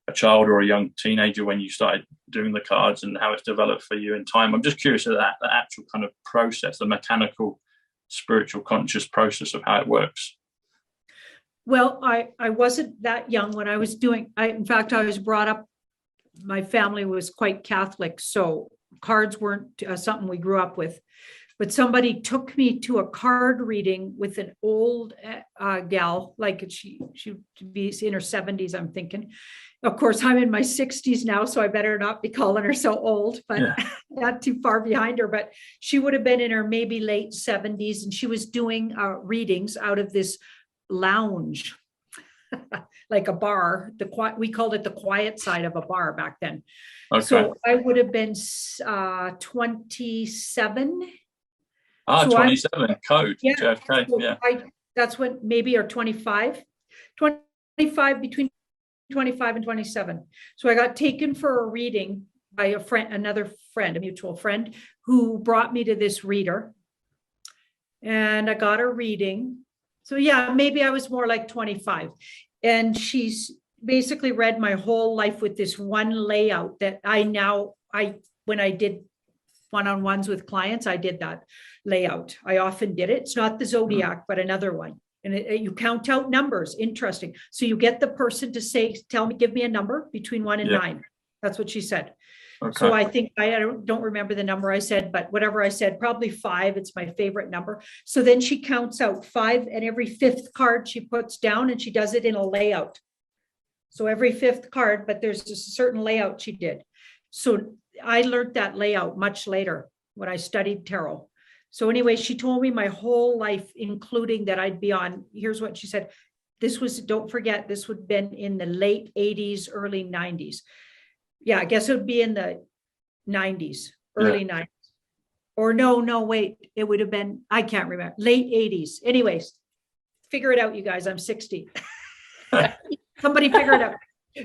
Speaker 1: a child or a young teenager when you started doing the cards, and how it's developed for you in time. I'm just curious of the actual kind of process, the mechanical, spiritual, conscious process of how it works.
Speaker 2: Well, I wasn't that young when I was doing, in fact, I was brought up, my family was quite Catholic, so cards weren't something we grew up with. But somebody took me to a card reading with an old gal, like she'd be in her 70s, I'm thinking. Of course, I'm in my 60s now, so I better not be calling her so old, but not too far behind her. But she would have been in her maybe late 70s, and she was doing readings out of this lounge, like a bar. We called it the quiet side of a bar back then. Okay. So I would have been 27.
Speaker 1: 27 code.
Speaker 2: Yeah.
Speaker 1: Okay. Yeah.
Speaker 2: That's when maybe, or 25 between 25 and 27. So I got taken for a reading by another friend, a mutual friend, who brought me to this reader, and I got a reading. So yeah, maybe I was more like 25, and she's basically read my whole life with this one layout that when I did one-on-ones with clients, I did that layout. I often did it. It's not the zodiac, but another one. And you count out numbers. Interesting. So you get the person to give me a number between 1 and 9. That's what she said. Okay. So I think I don't remember the number I said, but whatever I said, probably 5. It's my favorite number. So then she counts out 5, and every 5th card she puts down, and she does it in a layout. So every 5th card, but there's a certain layout she did. So I learned that layout much later when I studied tarot. So anyway, she told me my whole life, including that I'd be on, here's what she said. Don't forget, this would have been in the late 80s, early 90s. Yeah, I guess it would be in the 90s, early 90s. Or no, wait, it would have been, I can't remember, late 80s. Anyways, figure it out, you guys, I'm 60. Somebody figure it out.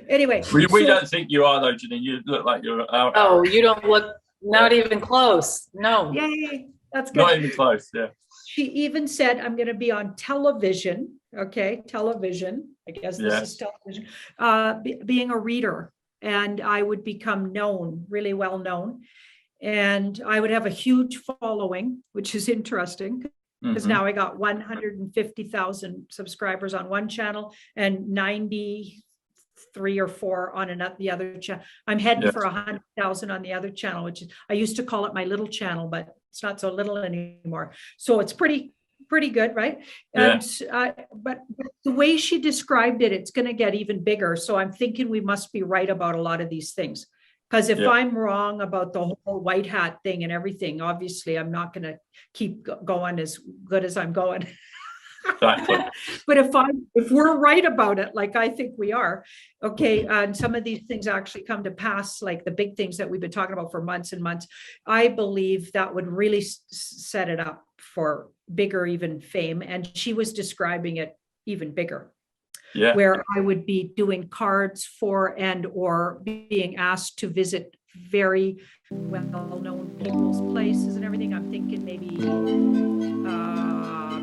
Speaker 2: Anyway.
Speaker 1: We don't think you are, though, Janine. You look like you're out.
Speaker 3: Oh, you don't look, not even close. No.
Speaker 2: Yay. That's good.
Speaker 1: Not even close, yeah.
Speaker 2: She even said, I'm going to be on television. Okay, television. I guess this is television. Being a reader, and I would become known, really well known. And I would have a huge following, which is interesting, because now I got 150,000 subscribers on one channel and 93 or 4 on the other channel. I'm heading for 100,000 on the other channel, which is, I used to call it my little channel, but it's not so little anymore. So it's pretty good, right? And but the way she described it, it's going to get even bigger. So I'm thinking we must be right about a lot of these things. Because if I'm wrong about the whole white hat thing and everything, obviously I'm not going to keep going as good as I'm going.
Speaker 1: Exactly.
Speaker 2: But if we're right about it, like I think we are, okay, and some of these things actually come to pass, like the big things that we've been talking about for months and months, I believe that would really set it up for bigger, even fame. And she was describing it even bigger. Yeah. Where I would be doing cards for or being asked to visit very well-known people's places and everything. I'm thinking maybe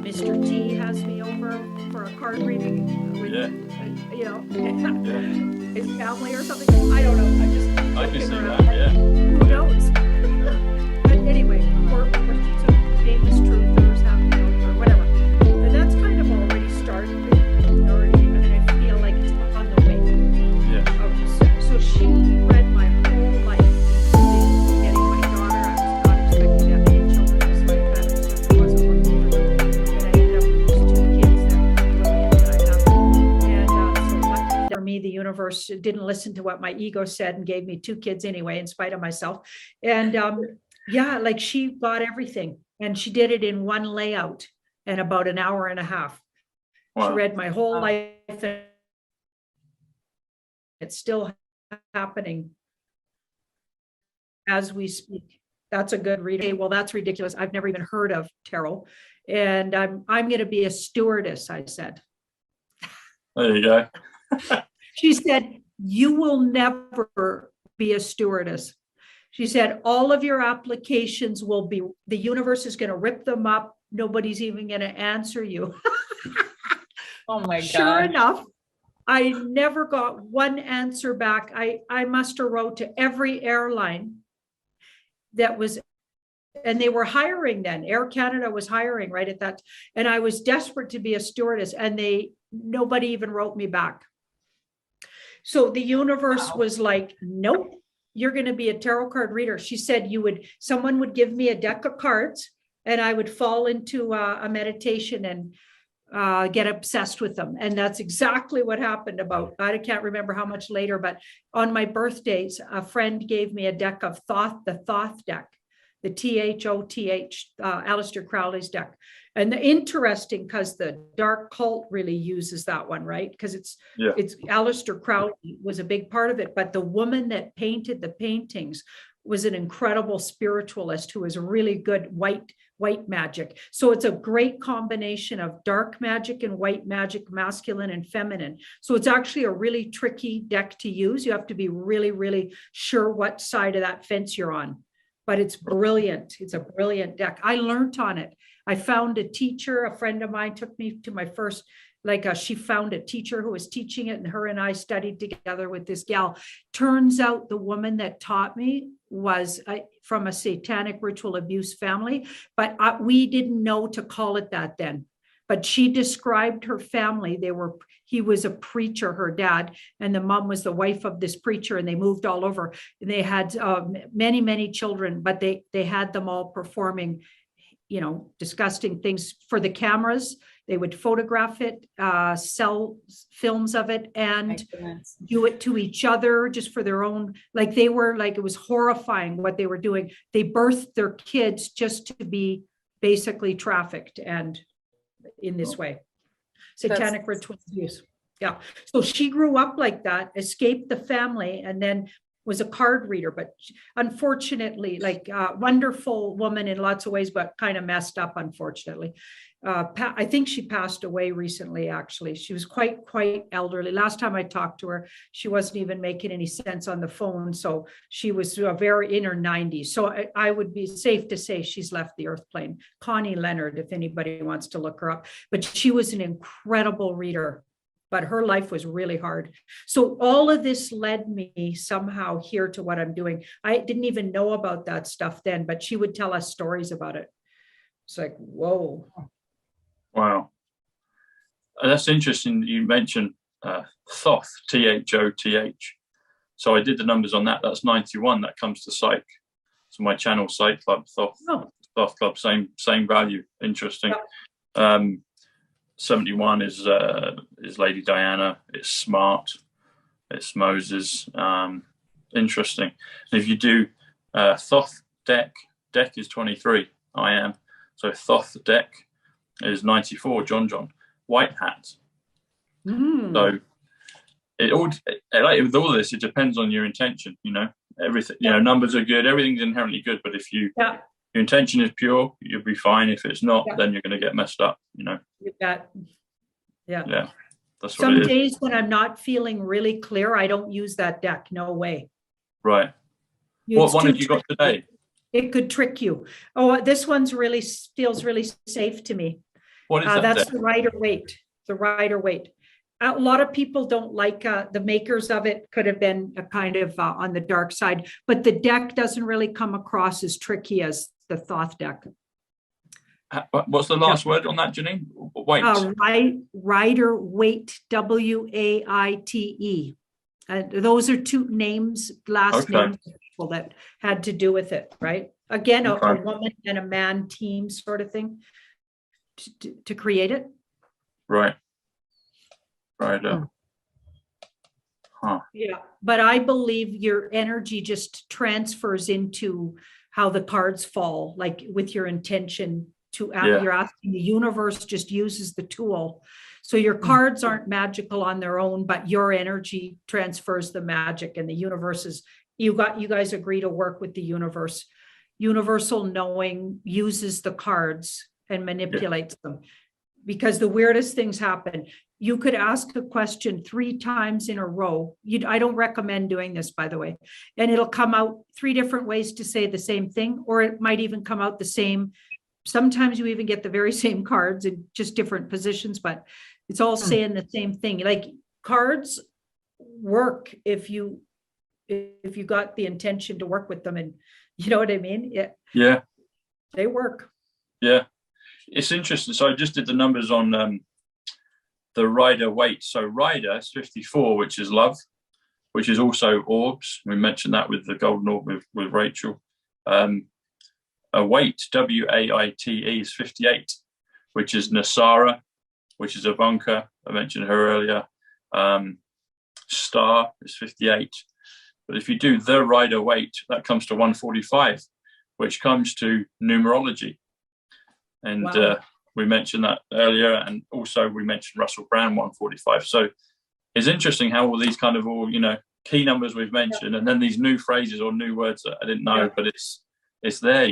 Speaker 2: Mr. T has me over for a card reading with, his family or something. I don't know.
Speaker 1: I can see that,
Speaker 2: Who knows? But anyway, or some famous truthers have me over or whatever. And that's kind of already started. So she read my whole life, getting universe didn't listen to what my ego said and gave me 2 kids anyway, in spite of myself. And yeah, like she got everything, and she did it in one layout in about an hour and a half.
Speaker 1: Wow.
Speaker 2: She read my whole life, and it's still happening as we speak. That's a good reading. Well, that's ridiculous. I've never even heard of tarot. And I'm going to be a stewardess, I said.
Speaker 1: There you go.
Speaker 2: She said, you will never be a stewardess. She said, all of your applications will be, the universe is going to rip them up. Nobody's even going to answer you.
Speaker 3: Oh my God.
Speaker 2: Sure enough, I never got one answer back. I must have wrote to every airline that was, and they were hiring then. Air Canada was hiring right at that. And I was desperate to be a stewardess, and nobody even wrote me back. So the universe was like, nope, you're going to be a tarot card reader. She said someone would give me a deck of cards, and I would fall into a meditation and get obsessed with them. And that's exactly what happened I can't remember how much later, but on my birthdays, a friend gave me a deck of the Thoth deck, the THOTH, Aleister Crowley's deck. And interesting, because the dark cult really uses that one, right? Because it's Aleister Crowley was a big part of it, but the woman that painted the paintings was an incredible spiritualist who was really good white magic. So it's a great combination of dark magic and white magic, masculine and feminine. So it's actually a really tricky deck to use. You have to be really, really sure what side of that fence you're on. But it's brilliant. It's a brilliant deck. I learned on it. I found a teacher, a friend of mine took me to my first, she found a teacher who was teaching it, and her and I studied together with this gal. Turns out the woman that taught me was from a satanic ritual abuse family, but we didn't know to call it that then. But she described her family. He was a preacher, her dad, and the mom was the wife of this preacher, and they moved all over. And they had many, many children, but they had them all performing, disgusting things for the cameras. They would photograph it, sell films of it, and do it to each other just for their own. It was horrifying what they were doing. They birthed their kids just to be basically trafficked, and in this way, satanic ritual abuse. Yeah. So she grew up like that, escaped the family, and then was a card reader, but unfortunately, wonderful woman in lots of ways, but kind of messed up, unfortunately. I think she passed away recently, actually. She was quite elderly. Last time I talked to her, she wasn't even making any sense on the phone. So she was very in her 90s. So I would be safe to say she's left the earth plane. Connie Leonard, if anybody wants to look her up. But she was an incredible reader, but her life was really hard. So all of this led me somehow here to what I'm doing. I didn't even know about that stuff then, but she would tell us stories about it. It's like, whoa.
Speaker 1: Wow. That's interesting that you mentioned Thoth, THOTH. So I did the numbers on that. That's 91. That comes to Psych. So my channel, Psych Club, Thoth, Thoth Club, same value. Interesting. Yeah. 71 is Lady Diana. It's Smart. It's Moses. Interesting. And if you do Thoth deck is 23. I am. So Thoth deck is 94. John. White hat. So with all this, it depends on your intention. Everything. Numbers are good. Everything's inherently good. But if your intention is pure, you'll be fine. If it's not, then you're going to get messed up. You bet. Yeah. That's what
Speaker 2: Some days when I'm not feeling really clear, I don't use that deck. No way.
Speaker 1: Right. What one have you got today?
Speaker 2: It could trick you. Oh, this one's feels really safe to me.
Speaker 1: What is that?
Speaker 2: That's deck? The Rider-Waite. The Rider-Waite. A lot of people don't like the makers of it. Could have been a kind of on the dark side, but the deck doesn't really come across as tricky as the Thoth deck.
Speaker 1: What's the last word on that, Janine? Wait.
Speaker 2: Rider-Waite, WAITE. Those are two names, last names of people that had to do with it, right? Again, a woman and a man team sort of thing to create it.
Speaker 1: Right.
Speaker 2: Yeah, but I believe your energy just transfers into how the cards fall, like with your intention to you're asking, the universe just uses the tool. So your cards aren't magical on their own, but your energy transfers the magic, and the universe is, you guys agree to work with the universe. Universal knowing uses the cards and manipulates them, because the weirdest things happen. You could ask a question 3 times in a row. I don't recommend doing this, by the way. And it'll come out 3 different ways to say the same thing, or it might even come out the same. Sometimes you even get the very same cards in just different positions, but it's all saying the same thing. Like, cards work if you got the intention to work with them, and you know what I mean?
Speaker 1: Yeah.
Speaker 2: They work.
Speaker 1: Yeah. It's interesting. So I just did the numbers on the rider weight. So rider is 54, which is love, which is also orbs. We mentioned that with the golden orb with Rachel. A weight, WAITE, is 58, which is Nasara, which is Ivanka. I mentioned her earlier. Star is 58. But if you do the rider weight, that comes to 145, which comes to numerology. And we mentioned that earlier. And also we mentioned Russell Brand 145. So it's interesting how all these kind of key numbers we've mentioned, and then these new phrases or new words that I didn't know, but it's there,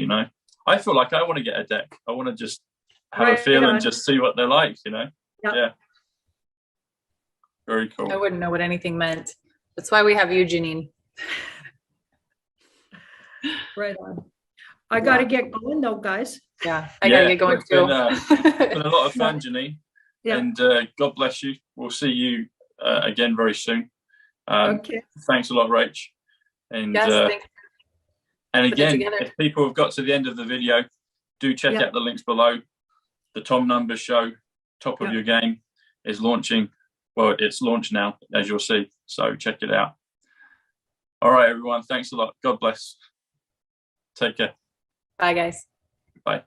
Speaker 1: I feel like I want to get a deck. I want to just have a feel and just see what they're like, Yeah. Very cool.
Speaker 3: I wouldn't know what anything meant. That's why we have you, Janine.
Speaker 2: Right on. I got to get going though, guys.
Speaker 3: Yeah, I got to get going too.
Speaker 1: It's been a lot of fun, Janine. Yeah. And God bless you. We'll see you again very soon.
Speaker 2: Okay.
Speaker 1: Thanks a lot, Rach. And
Speaker 3: yes,
Speaker 1: and again, if people have got to the end of the video, do check out the links below. The Tom Numbers Show, Top of Your Game, is launching. Well, it's launched now, as you'll see. So check it out. All right, everyone. Thanks a lot. God bless. Take care.
Speaker 3: Bye, guys.
Speaker 1: Bye.